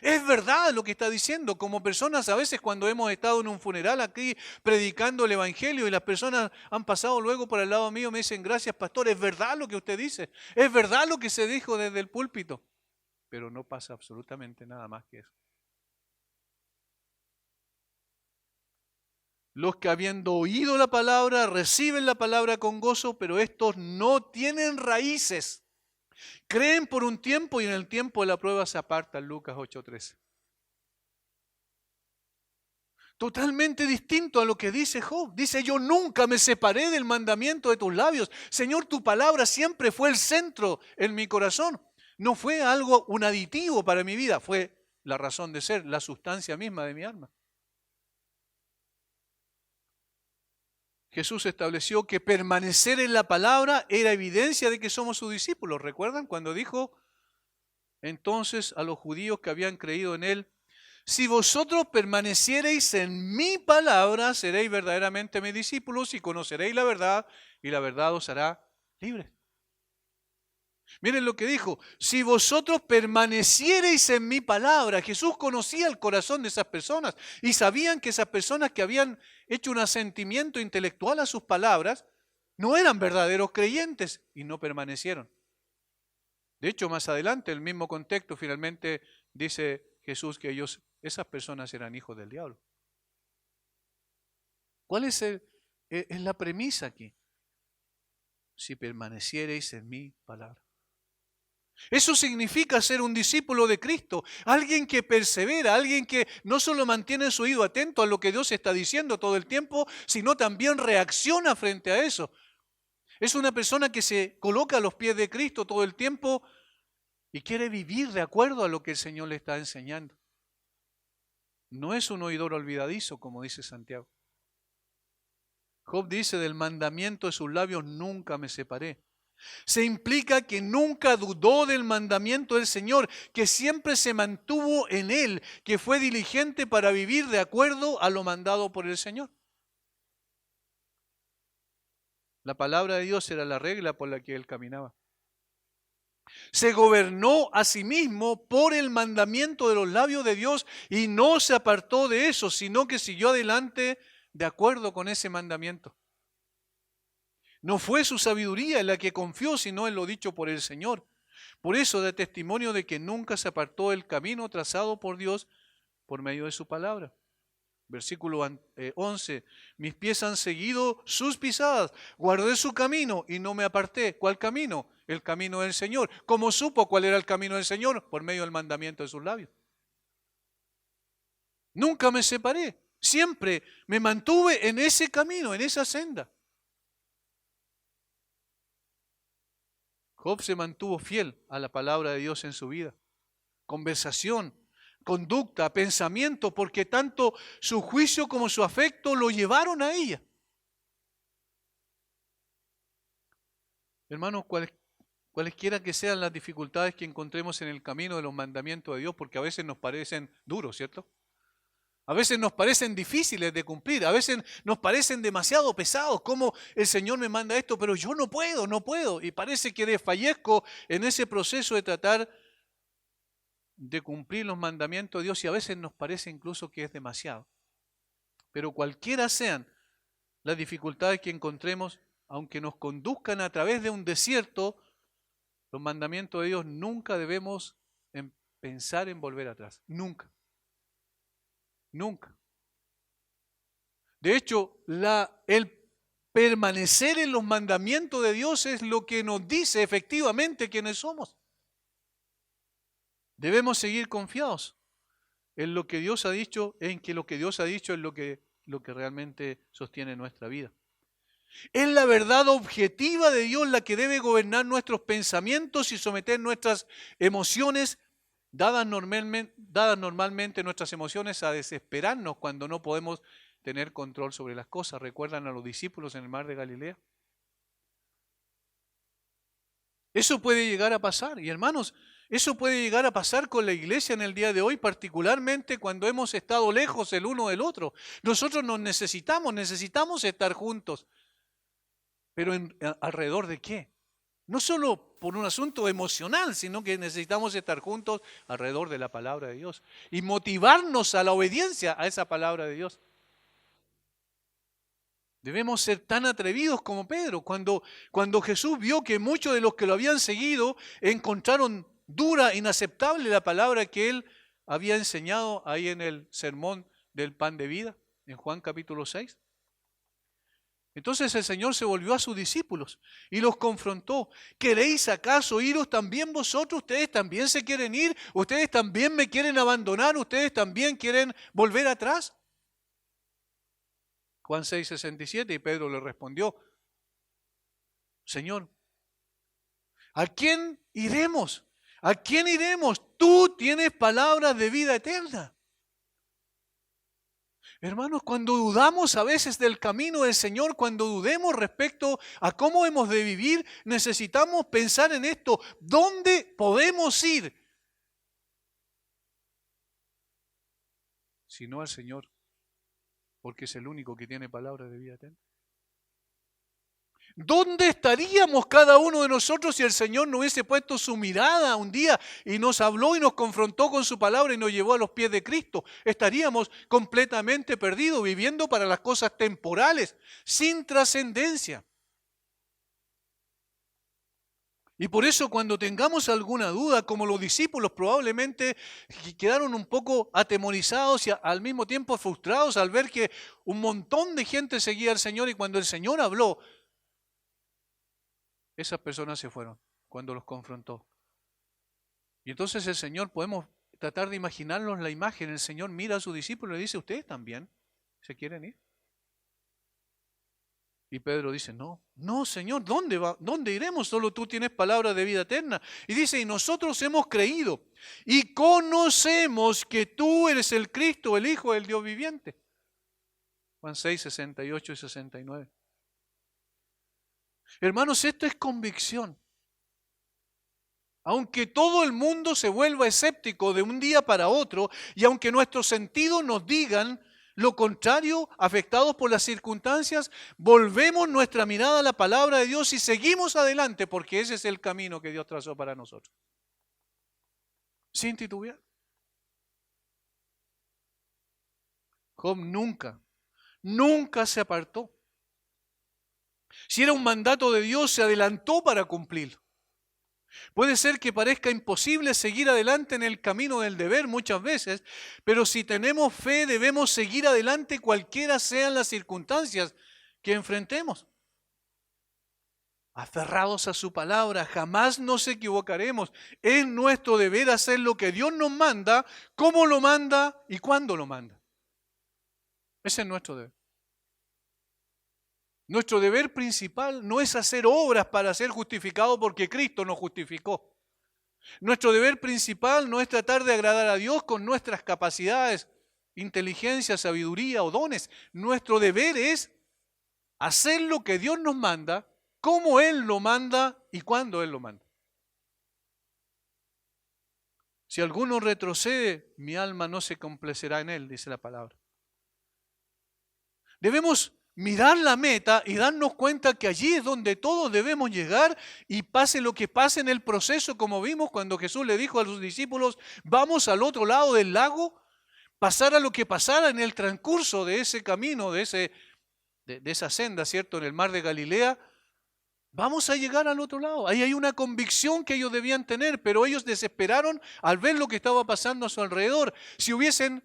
Es verdad lo que está diciendo. Como personas a veces cuando hemos estado en un funeral aquí predicando el evangelio y las personas han pasado luego por el lado mío me dicen, gracias pastor, es verdad lo que usted dice. Es verdad lo que se dijo desde el púlpito. Pero no pasa absolutamente nada más que eso. Los que habiendo oído la palabra, reciben la palabra con gozo, pero estos no tienen raíces. Creen por un tiempo y en el tiempo de la prueba se apartan, Lucas 8:13. Totalmente distinto a lo que dice Job. Dice, yo nunca me separé del mandamiento de tus labios. Señor, tu palabra siempre fue el centro en mi corazón. No fue algo, un aditivo para mi vida, fue la razón de ser, la sustancia misma de mi alma. Jesús estableció que permanecer en la palabra era evidencia de que somos sus discípulos. ¿Recuerdan cuando dijo entonces a los judíos que habían creído en él, si vosotros permaneciereis en mi palabra, seréis verdaderamente mis discípulos y conoceréis la verdad y la verdad os hará libres? Miren lo que dijo, si vosotros permaneciereis en mi palabra. Jesús conocía el corazón de esas personas y sabían que esas personas que habían hecho un asentimiento intelectual a sus palabras no eran verdaderos creyentes y no permanecieron. De hecho, más adelante, en el mismo contexto, finalmente dice Jesús que esas personas eran hijos del diablo. ¿Cuál es la premisa aquí? Si permaneciereis en mi palabra. Eso significa ser un discípulo de Cristo, alguien que persevera, alguien que no solo mantiene su oído atento a lo que Dios está diciendo todo el tiempo, sino también reacciona frente a eso. Es una persona que se coloca a los pies de Cristo todo el tiempo y quiere vivir de acuerdo a lo que el Señor le está enseñando. No es un oidor olvidadizo, como dice Santiago. Job dice, del mandamiento de sus labios nunca me separé. Se implica que nunca dudó del mandamiento del Señor, que siempre se mantuvo en él, que fue diligente para vivir de acuerdo a lo mandado por el Señor. La palabra de Dios era la regla por la que él caminaba. Se gobernó a sí mismo por el mandamiento de los labios de Dios y no se apartó de eso, sino que siguió adelante de acuerdo con ese mandamiento. No fue su sabiduría en la que confió, sino en lo dicho por el Señor. Por eso da testimonio de que nunca se apartó del camino trazado por Dios por medio de su palabra. Versículo 11, mis pies han seguido sus pisadas, guardé su camino y no me aparté. ¿Cuál camino? El camino del Señor. ¿Cómo supo cuál era el camino del Señor? Por medio del mandamiento de sus labios. Nunca me separé, siempre me mantuve en ese camino, en esa senda. Job se mantuvo fiel a la palabra de Dios en su vida. Conversación, conducta, pensamiento, porque tanto su juicio como su afecto lo llevaron a ella. Hermanos, cualesquiera que sean las dificultades que encontremos en el camino de los mandamientos de Dios, porque a veces nos parecen duros, ¿cierto? A veces nos parecen difíciles de cumplir, a veces nos parecen demasiado pesados, como el Señor me manda esto, pero yo no puedo, y parece que desfallezco en ese proceso de tratar de cumplir los mandamientos de Dios y a veces nos parece incluso que es demasiado. Pero cualquiera sean las dificultades que encontremos, aunque nos conduzcan a través de un desierto, los mandamientos de Dios nunca debemos pensar en volver atrás. Nunca. Nunca. De hecho, el permanecer en los mandamientos de Dios es lo que nos dice efectivamente quiénes somos. Debemos seguir confiados en lo que Dios ha dicho, en que lo que Dios ha dicho es lo que realmente sostiene nuestra vida. Es la verdad objetiva de Dios la que debe gobernar nuestros pensamientos y someter nuestras emociones, dadas normalmente nuestras emociones a desesperarnos cuando no podemos tener control sobre las cosas. ¿Recuerdan a los discípulos en el mar de Galilea? Eso puede llegar a pasar, y hermanos, eso puede llegar a pasar con la iglesia en el día de hoy, particularmente cuando hemos estado lejos el uno del otro. Nosotros nos necesitamos estar juntos. ¿Pero alrededor de qué? No solo por un asunto emocional, sino que necesitamos estar juntos alrededor de la palabra de Dios y motivarnos a la obediencia a esa palabra de Dios. Debemos ser tan atrevidos como Pedro. Cuando Jesús vio que muchos de los que lo habían seguido encontraron dura, inaceptable la palabra que él había enseñado ahí en el sermón del pan de vida, en Juan capítulo 6. Entonces el Señor se volvió a sus discípulos y los confrontó. ¿Queréis acaso iros también vosotros? ¿Ustedes también se quieren ir? ¿Ustedes también me quieren abandonar? ¿Ustedes también quieren volver atrás? Juan 6:67, y Pedro le respondió, Señor, ¿a quién iremos? ¿A quién iremos? Tú tienes palabras de vida eterna. Hermanos, cuando dudamos a veces del camino del Señor, cuando dudemos respecto a cómo hemos de vivir, necesitamos pensar en esto. ¿Dónde podemos ir? Si no al Señor, porque es el único que tiene palabras de vida eterna. ¿Dónde estaríamos cada uno de nosotros si el Señor no hubiese puesto su mirada un día y nos habló y nos confrontó con su palabra y nos llevó a los pies de Cristo? Estaríamos completamente perdidos, viviendo para las cosas temporales, sin trascendencia. Y por eso cuando tengamos alguna duda, como los discípulos probablemente quedaron un poco atemorizados y al mismo tiempo frustrados al ver que un montón de gente seguía al Señor y cuando el Señor habló, esas personas se fueron cuando los confrontó. Y entonces el Señor, podemos tratar de imaginarnos la imagen, el Señor mira a sus discípulos y le dice, ¿ustedes también se quieren ir? Y Pedro dice, no, no, Señor, ¿Dónde iremos? Solo tú tienes palabra de vida eterna. Y dice, y nosotros hemos creído y conocemos que tú eres el Cristo, el Hijo del Dios viviente. Juan 6, 68 y 69. Hermanos, esto es convicción. Aunque todo el mundo se vuelva escéptico de un día para otro y aunque nuestros sentidos nos digan lo contrario, afectados por las circunstancias, volvemos nuestra mirada a la palabra de Dios y seguimos adelante porque ese es el camino que Dios trazó para nosotros. Sin titubear. Job nunca se apartó. Si era un mandato de Dios, se adelantó para cumplirlo. Puede ser que parezca imposible seguir adelante en el camino del deber muchas veces, pero si tenemos fe debemos seguir adelante cualquiera sean las circunstancias que enfrentemos. Aferrados a su palabra, jamás nos equivocaremos. Es nuestro deber hacer lo que Dios nos manda, cómo lo manda y cuándo lo manda. Ese es nuestro deber. Nuestro deber principal no es hacer obras para ser justificados porque Cristo nos justificó. Nuestro deber principal no es tratar de agradar a Dios con nuestras capacidades, inteligencia, sabiduría o dones. Nuestro deber es hacer lo que Dios nos manda, cómo Él lo manda y cuándo Él lo manda. Si alguno retrocede, mi alma no se complacerá en él, dice la palabra. Debemos mirar la meta y darnos cuenta que allí es donde todos debemos llegar y pase lo que pase en el proceso, como vimos cuando Jesús le dijo a sus discípulos, vamos al otro lado del lago, pasara lo que pasara en el transcurso de ese camino, de esa senda, ¿cierto? En el mar de Galilea, vamos a llegar al otro lado. Ahí hay una convicción que ellos debían tener, pero ellos desesperaron al ver lo que estaba pasando a su alrededor. Si hubiesen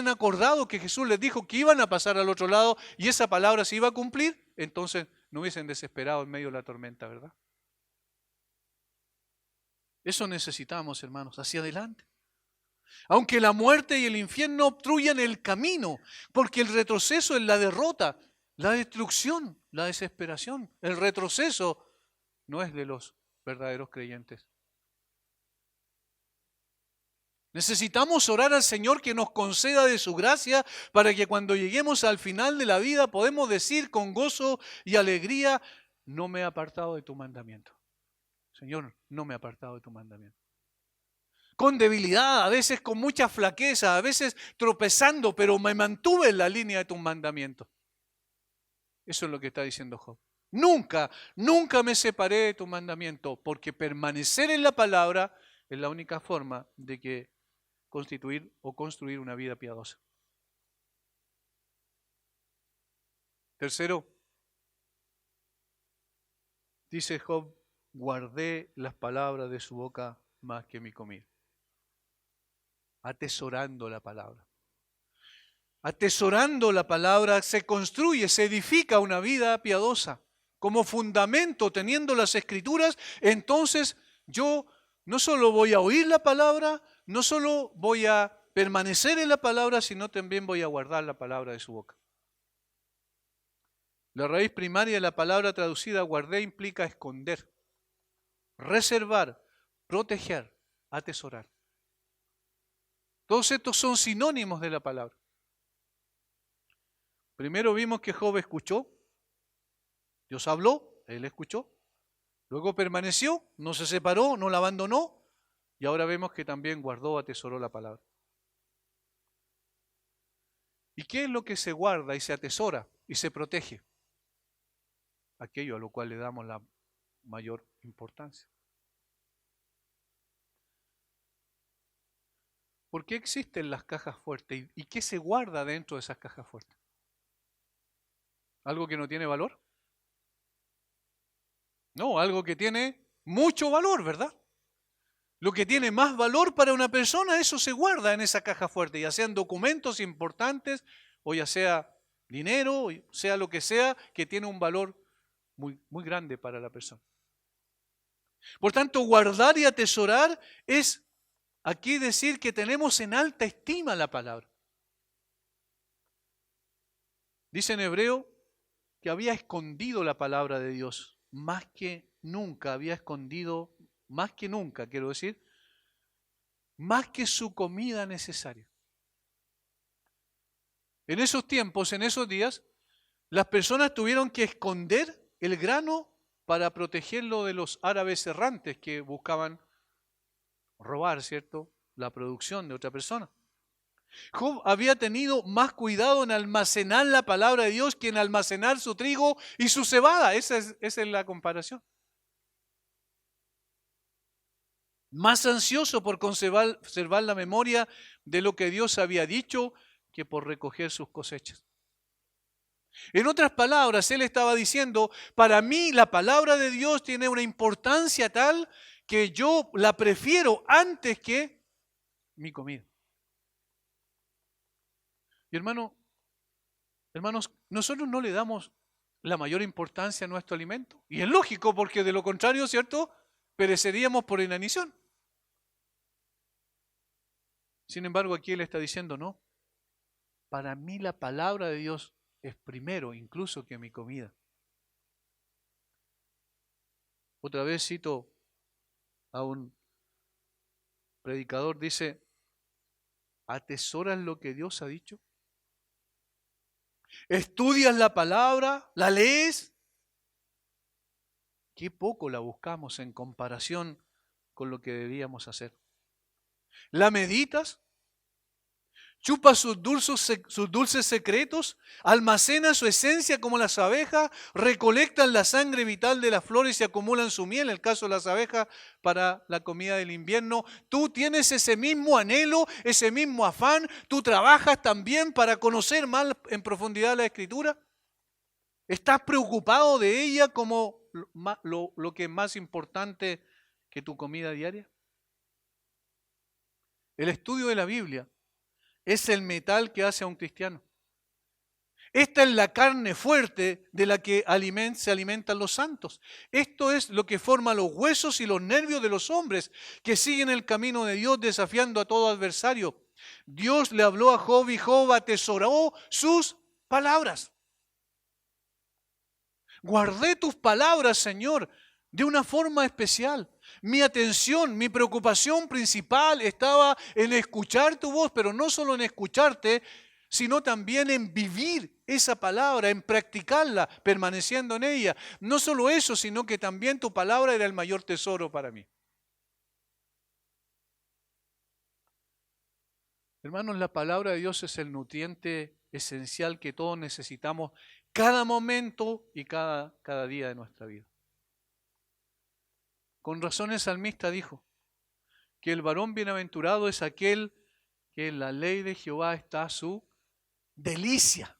acordado que Jesús les dijo que iban a pasar al otro lado y esa palabra se iba a cumplir, entonces no hubiesen desesperado en medio de la tormenta, ¿verdad? Eso necesitamos, hermanos, hacia adelante. Aunque la muerte y el infierno obstruyan el camino, porque el retroceso es la derrota, la destrucción, la desesperación. El retroceso no es de los verdaderos creyentes. Necesitamos orar al Señor que nos conceda de su gracia para que cuando lleguemos al final de la vida podemos decir con gozo y alegría, no me he apartado de tu mandamiento. Señor, no me he apartado de tu mandamiento. Con debilidad, a veces con mucha flaqueza, a veces tropezando, pero me mantuve en la línea de tus mandamientos. Eso es lo que está diciendo Job. Nunca me separé de tu mandamiento, porque permanecer en la palabra es la única forma de que constituir o construir una vida piadosa. Tercero, dice Job, guardé las palabras de su boca más que mi comida. Atesorando la palabra. Atesorando la palabra se construye, se edifica una vida piadosa. Como fundamento, teniendo las escrituras, entonces yo no solo voy a oír la palabra, no solo voy a permanecer en la palabra, sino también voy a guardar la palabra de su boca. La raíz primaria de la palabra traducida guardé implica esconder, reservar, proteger, atesorar. Todos estos son sinónimos de la palabra. Primero vimos que Job escuchó, Dios habló, él escuchó, luego permaneció, no se separó, no la abandonó y ahora vemos que también guardó, atesoró la palabra. ¿Y qué es lo que se guarda y se atesora y se protege? Aquello a lo cual le damos la mayor importancia. ¿Por qué existen las cajas fuertes? ¿Y qué se guarda dentro de esas cajas fuertes? ¿Algo que no tiene valor? No, algo que tiene mucho valor, ¿verdad? Lo que tiene más valor para una persona, eso se guarda en esa caja fuerte, ya sean documentos importantes o ya sea dinero, o sea lo que sea, que tiene un valor muy, muy grande para la persona. Por tanto, guardar y atesorar es aquí decir que tenemos en alta estima la palabra. Dice en Hebreo que había escondido la palabra de Dios, más que nunca, había escondido, más que nunca, quiero decir, más que su comida necesaria. En esos tiempos, en esos días, las personas tuvieron que esconder el grano para protegerlo de los árabes errantes que buscaban robar, ¿cierto?, la producción de otra persona. Job había tenido más cuidado en almacenar la palabra de Dios que en almacenar su trigo y su cebada. Esa es la comparación. Más ansioso por conservar la memoria de lo que Dios había dicho que por recoger sus cosechas. En otras palabras, él estaba diciendo, para mí la palabra de Dios tiene una importancia tal que yo la prefiero antes que mi comida. Y hermanos, nosotros no le damos la mayor importancia a nuestro alimento. Y es lógico, porque de lo contrario, ¿cierto?, pereceríamos por inanición. Sin embargo, aquí él está diciendo, no, para mí la palabra de Dios es primero incluso que mi comida. Otra vez cito a un predicador, dice, ¿atesoras lo que Dios ha dicho? ¿Estudias la palabra? ¿La lees? Qué poco la buscamos en comparación con lo que debíamos hacer. ¿La meditas? ¿Chupas sus dulces secretos? ¿Almacena su esencia como las abejas? ¿Recolectan la sangre vital de las flores y acumulan su miel? En el caso de las abejas, para la comida del invierno. ¿Tú tienes ese mismo anhelo, ese mismo afán? ¿Tú trabajas también para conocer más en profundidad la Escritura? ¿Estás preocupado de ella como lo que es más importante que tu comida diaria? El estudio de la Biblia es el metal que hace a un cristiano. Esta es la carne fuerte de la que se alimentan los santos. Esto es lo que forma los huesos y los nervios de los hombres que siguen el camino de Dios desafiando a todo adversario. Dios le habló a Job y Job atesoró sus palabras. Guardé tus palabras, Señor, de una forma especial. Mi atención, mi preocupación principal estaba en escuchar tu voz, pero no solo en escucharte, sino también en vivir esa palabra, en practicarla, permaneciendo en ella. No solo eso, sino que también tu palabra era el mayor tesoro para mí. Hermanos, la palabra de Dios es el nutriente esencial que todos necesitamos cada momento y cada día de nuestra vida. Con razón el salmista dijo que el varón bienaventurado es aquel que en la ley de Jehová está su delicia.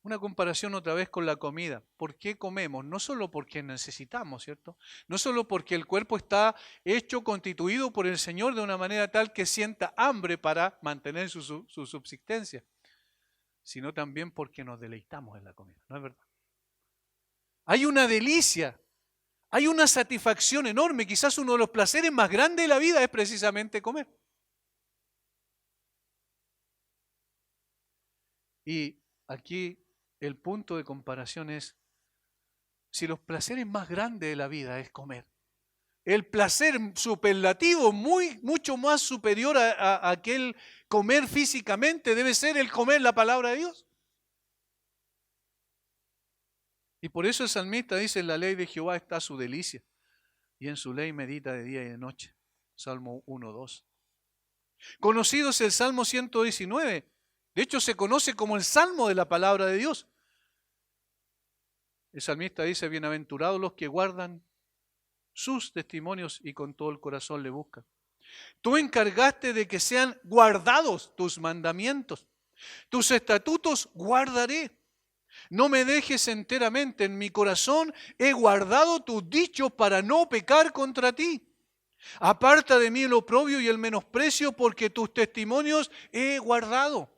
Una comparación otra vez con la comida. ¿Por qué comemos? No solo porque necesitamos, ¿cierto? No solo porque el cuerpo está hecho, constituido por el Señor de una manera tal que sienta hambre para mantener su subsistencia, sino también porque nos deleitamos en la comida, ¿no es verdad? Hay una delicia, hay una satisfacción enorme. Quizás uno de los placeres más grandes de la vida es precisamente comer. Y aquí el punto de comparación es, si los placeres más grandes de la vida es comer, el placer superlativo, mucho más superior a aquel comer físicamente, debe ser el comer la palabra de Dios. Y por eso el salmista dice, en la ley de Jehová está su delicia, y en su ley medita de día y de noche. Salmo 1:2. Conocido es el Salmo 119. De hecho, se conoce como el Salmo de la palabra de Dios. El salmista dice, bienaventurados los que guardan sus testimonios y con todo el corazón le buscan. Tú encargaste de que sean guardados tus mandamientos. Tus estatutos guardaré. No me dejes enteramente, en mi corazón he guardado tus dichos para no pecar contra ti. Aparta de mí el oprobio y el menosprecio, porque tus testimonios he guardado.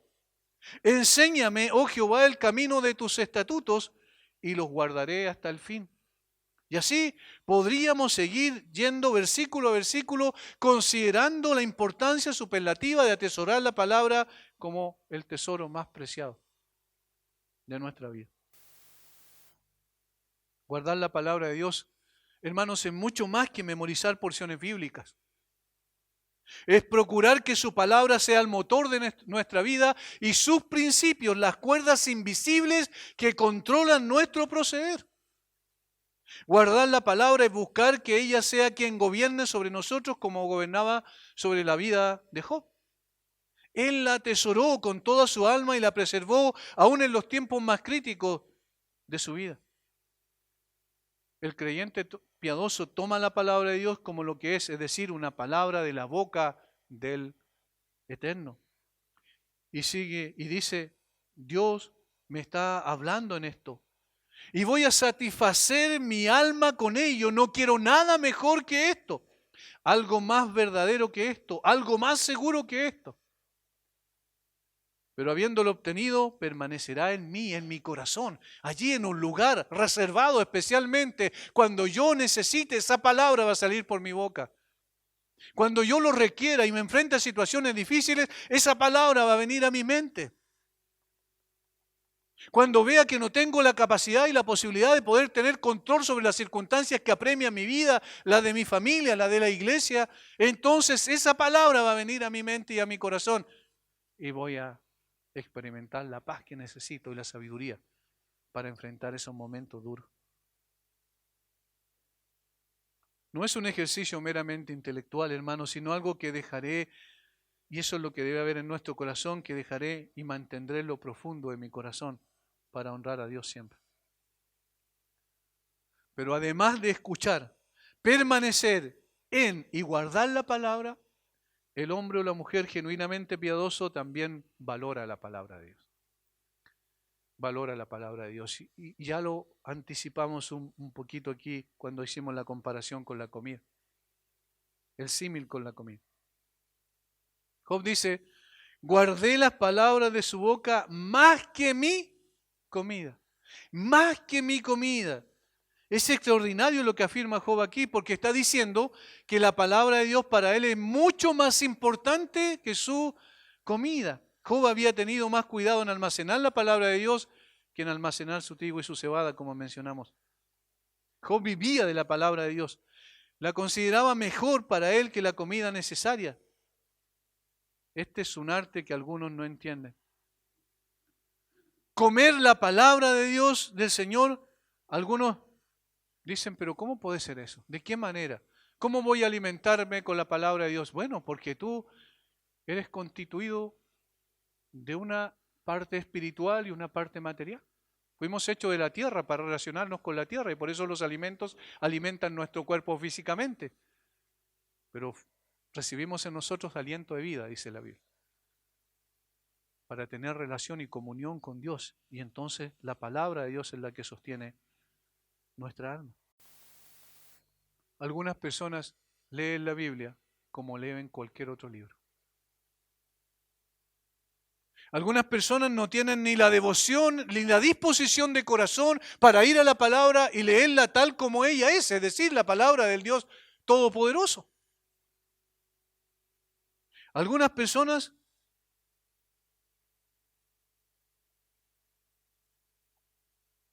Enséñame, oh Jehová, el camino de tus estatutos y los guardaré hasta el fin. Y así podríamos seguir yendo versículo a versículo, considerando la importancia superlativa de atesorar la palabra como el tesoro más preciado. de nuestra vida. Guardar la palabra de Dios, hermanos, es mucho más que memorizar porciones bíblicas. Es procurar que su palabra sea el motor de nuestra vida y sus principios, las cuerdas invisibles que controlan nuestro proceder. Guardar la palabra es buscar que ella sea quien gobierne sobre nosotros como gobernaba sobre la vida de Job. Él la atesoró con toda su alma y la preservó aún en los tiempos más críticos de su vida. El creyente piadoso toma la palabra de Dios como lo que es decir, una palabra de la boca del Eterno. Y sigue y dice, Dios me está hablando en esto. Y voy a satisfacer mi alma con ello. No quiero nada mejor que esto. Algo más verdadero que esto. Algo más seguro que esto. Pero habiéndolo obtenido, permanecerá en mí, en mi corazón, allí en un lugar reservado especialmente. Cuando yo necesite, esa palabra va a salir por mi boca. Cuando yo lo requiera y me enfrente a situaciones difíciles, esa palabra va a venir a mi mente. Cuando vea que no tengo la capacidad y la posibilidad de poder tener control sobre las circunstancias que apremian mi vida, la de mi familia, la de la iglesia, entonces esa palabra va a venir a mi mente y a mi corazón y voy a experimentar la paz que necesito y la sabiduría para enfrentar esos momentos duros. No es un ejercicio meramente intelectual, hermano, sino algo que dejaré, y eso es lo que debe haber en nuestro corazón, que dejaré y mantendré en lo profundo de mi corazón para honrar a Dios siempre. Pero además de escuchar, permanecer en y guardar la palabra, el hombre o la mujer genuinamente piadoso también valora la palabra de Dios. Valora la palabra de Dios. Y ya lo anticipamos un poquito aquí cuando hicimos la comparación con la comida. El símil con la comida. Job dice, guardé las palabras de su boca más que mi comida. Más que mi comida. Es extraordinario lo que afirma Job aquí porque está diciendo que la palabra de Dios para él es mucho más importante que su comida. Job había tenido más cuidado en almacenar la palabra de Dios que en almacenar su trigo y su cebada, como mencionamos. Job vivía de la palabra de Dios. La consideraba mejor para él que la comida necesaria. Este es un arte que algunos no entienden. Comer la palabra de Dios, del Señor, algunos dicen, pero ¿cómo puede ser eso? ¿De qué manera? ¿Cómo voy a alimentarme con la palabra de Dios? Bueno, porque tú eres constituido de una parte espiritual y una parte material. Fuimos hechos de la tierra para relacionarnos con la tierra y por eso los alimentos alimentan nuestro cuerpo físicamente. Pero recibimos en nosotros aliento de vida, dice la Biblia, para tener relación y comunión con Dios. Y entonces la palabra de Dios es la que sostiene nuestra alma. Algunas personas leen la Biblia como leen cualquier otro libro. Algunas personas no tienen ni la devoción ni la disposición de corazón para ir a la palabra y leerla tal como ella es decir, la palabra del Dios Todopoderoso. Algunas personas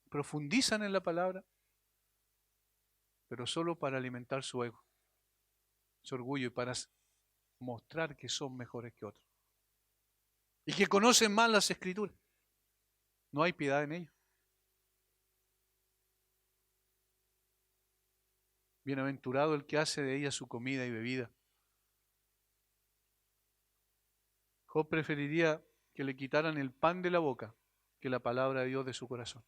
profundizan en la palabra, pero solo para alimentar su ego, su orgullo y para mostrar que son mejores que otros. Y que conocen más las Escrituras. No hay piedad en ellos. Bienaventurado el que hace de ella su comida y bebida. Job preferiría que le quitaran el pan de la boca que la palabra de Dios de su corazón.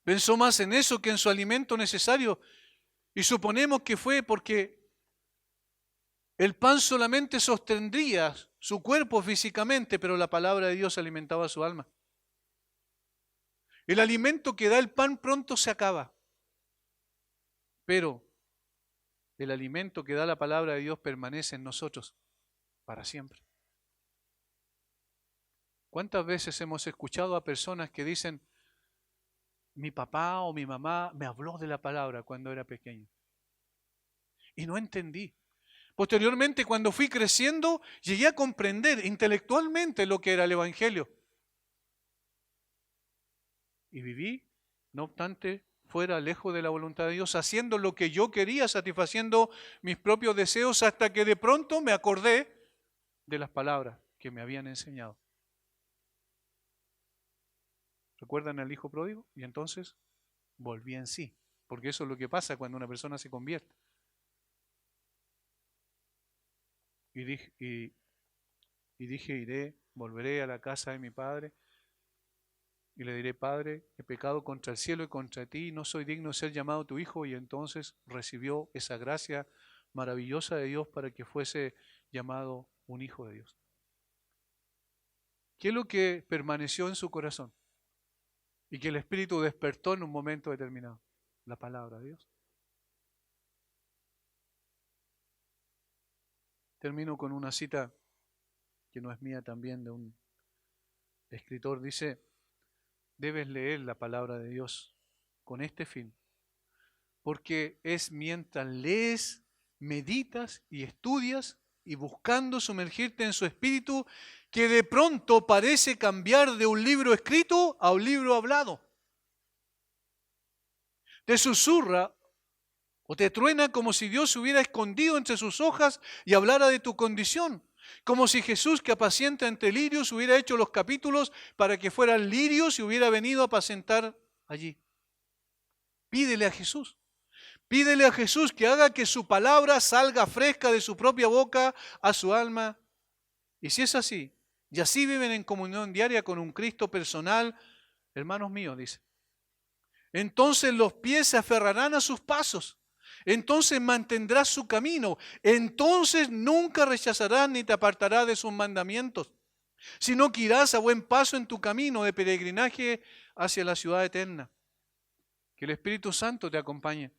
Pensó más en eso que en su alimento necesario y suponemos que fue porque el pan solamente sostendría su cuerpo físicamente, pero la palabra de Dios alimentaba su alma. El alimento que da el pan pronto se acaba, pero el alimento que da la palabra de Dios permanece en nosotros para siempre. ¿Cuántas veces hemos escuchado a personas que dicen, mi papá o mi mamá me habló de la palabra cuando era pequeño? Y no entendí. Posteriormente, cuando fui creciendo, llegué a comprender intelectualmente lo que era el Evangelio. y viví, no obstante, fuera lejos de la voluntad de Dios, haciendo lo que yo quería, satisfaciendo mis propios deseos, hasta que de pronto me acordé de las palabras que me habían enseñado. ¿Recuerdan al hijo pródigo? Y entonces volví en sí, porque eso es lo que pasa cuando una persona se convierte. Y dije, volveré a la casa de mi padre y le diré: Padre, he pecado contra el cielo y contra ti, no soy digno de ser llamado tu hijo. Y entonces recibió esa gracia maravillosa de Dios para que fuese llamado un hijo de Dios. ¿Qué es lo que permaneció en su corazón y que el Espíritu despertó en un momento determinado? La palabra de Dios. Termino con una cita que no es mía, también de un escritor. Dice: debes leer la palabra de Dios con este fin, porque es mientras lees, meditas y estudias y buscando sumergirte en su espíritu, que de pronto parece cambiar de un libro escrito a un libro hablado. Te susurra o te truena como si Dios se hubiera escondido entre sus hojas y hablara de tu condición. Como si Jesús, que apacienta entre lirios, hubiera hecho los capítulos para que fueran lirios y hubiera venido a apacentar allí. Pídele a Jesús. Pídele a Jesús que haga que su palabra salga fresca de su propia boca a su alma. Y si es así, y así viven en comunión diaria con un Cristo personal, hermanos míos, dice, entonces los pies se aferrarán a sus pasos. Entonces mantendrás su camino. Entonces nunca rechazarás ni te apartarás de sus mandamientos, sino que irás a buen paso en tu camino de peregrinaje hacia la ciudad eterna. Que el Espíritu Santo te acompañe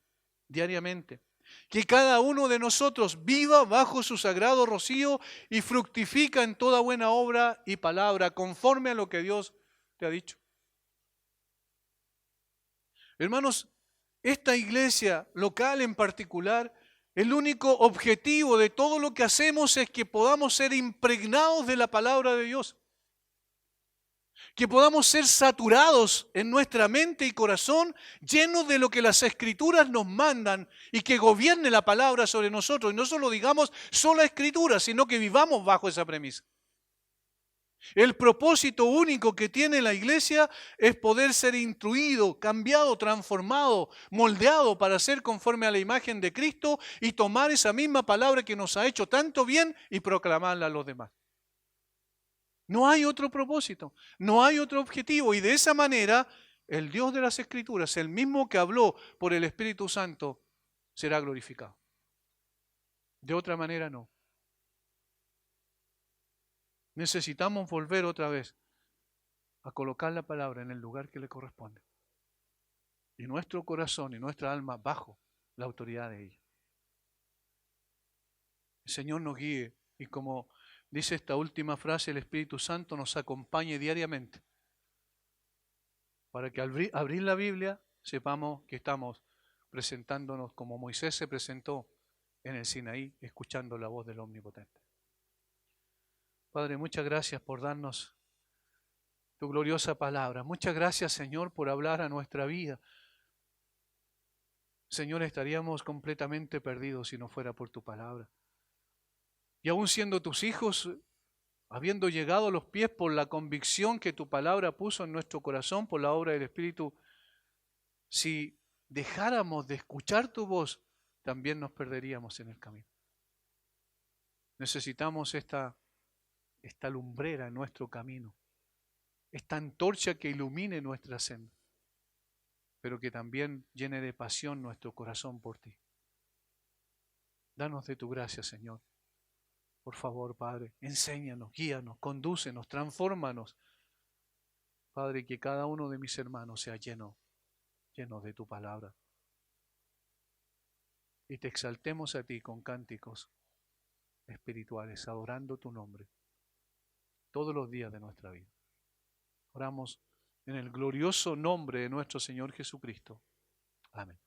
diariamente. Que cada uno de nosotros viva bajo su sagrado rocío y fructifica en toda buena obra y palabra, conforme a lo que Dios te ha dicho. Hermanos, esta iglesia local en particular, el único objetivo de todo lo que hacemos es que podamos ser impregnados de la palabra de Dios. Que podamos ser saturados en nuestra mente y corazón, llenos de lo que las Escrituras nos mandan, y que gobierne la palabra sobre nosotros. Y no solo digamos sola Escritura, sino que vivamos bajo esa premisa. El propósito único que tiene la iglesia es poder ser instruido, cambiado, transformado, moldeado para ser conforme a la imagen de Cristo y tomar esa misma palabra que nos ha hecho tanto bien y proclamarla a los demás. No hay otro propósito, no hay otro objetivo, y de esa manera el Dios de las Escrituras, el mismo que habló por el Espíritu Santo, será glorificado. De otra manera no. Necesitamos volver otra vez a colocar la palabra en el lugar que le corresponde, y nuestro corazón y nuestra alma bajo la autoridad de ella. El Señor nos guíe, y como dice esta última frase, el Espíritu Santo nos acompañe diariamente, para que al abrir la Biblia sepamos que estamos presentándonos como Moisés se presentó en el Sinaí, escuchando la voz del Omnipotente. Padre, muchas gracias por darnos tu gloriosa palabra. Muchas gracias, Señor, por hablar a nuestra vida. Señor, estaríamos completamente perdidos si no fuera por tu palabra. Y aún siendo tus hijos, habiendo llegado a los pies por la convicción que tu palabra puso en nuestro corazón por la obra del Espíritu, si dejáramos de escuchar tu voz, también nos perderíamos en el camino. Necesitamos esta lumbrera en nuestro camino, esta antorcha que ilumine nuestra senda, pero que también llene de pasión nuestro corazón por ti. Danos de tu gracia, Señor. Por favor, Padre, enséñanos, guíanos, condúcenos, transfórmanos. Padre, que cada uno de mis hermanos sea lleno de tu palabra. Y te exaltemos a ti con cánticos espirituales, adorando tu nombre todos los días de nuestra vida. Oramos en el glorioso nombre de nuestro Señor Jesucristo. Amén.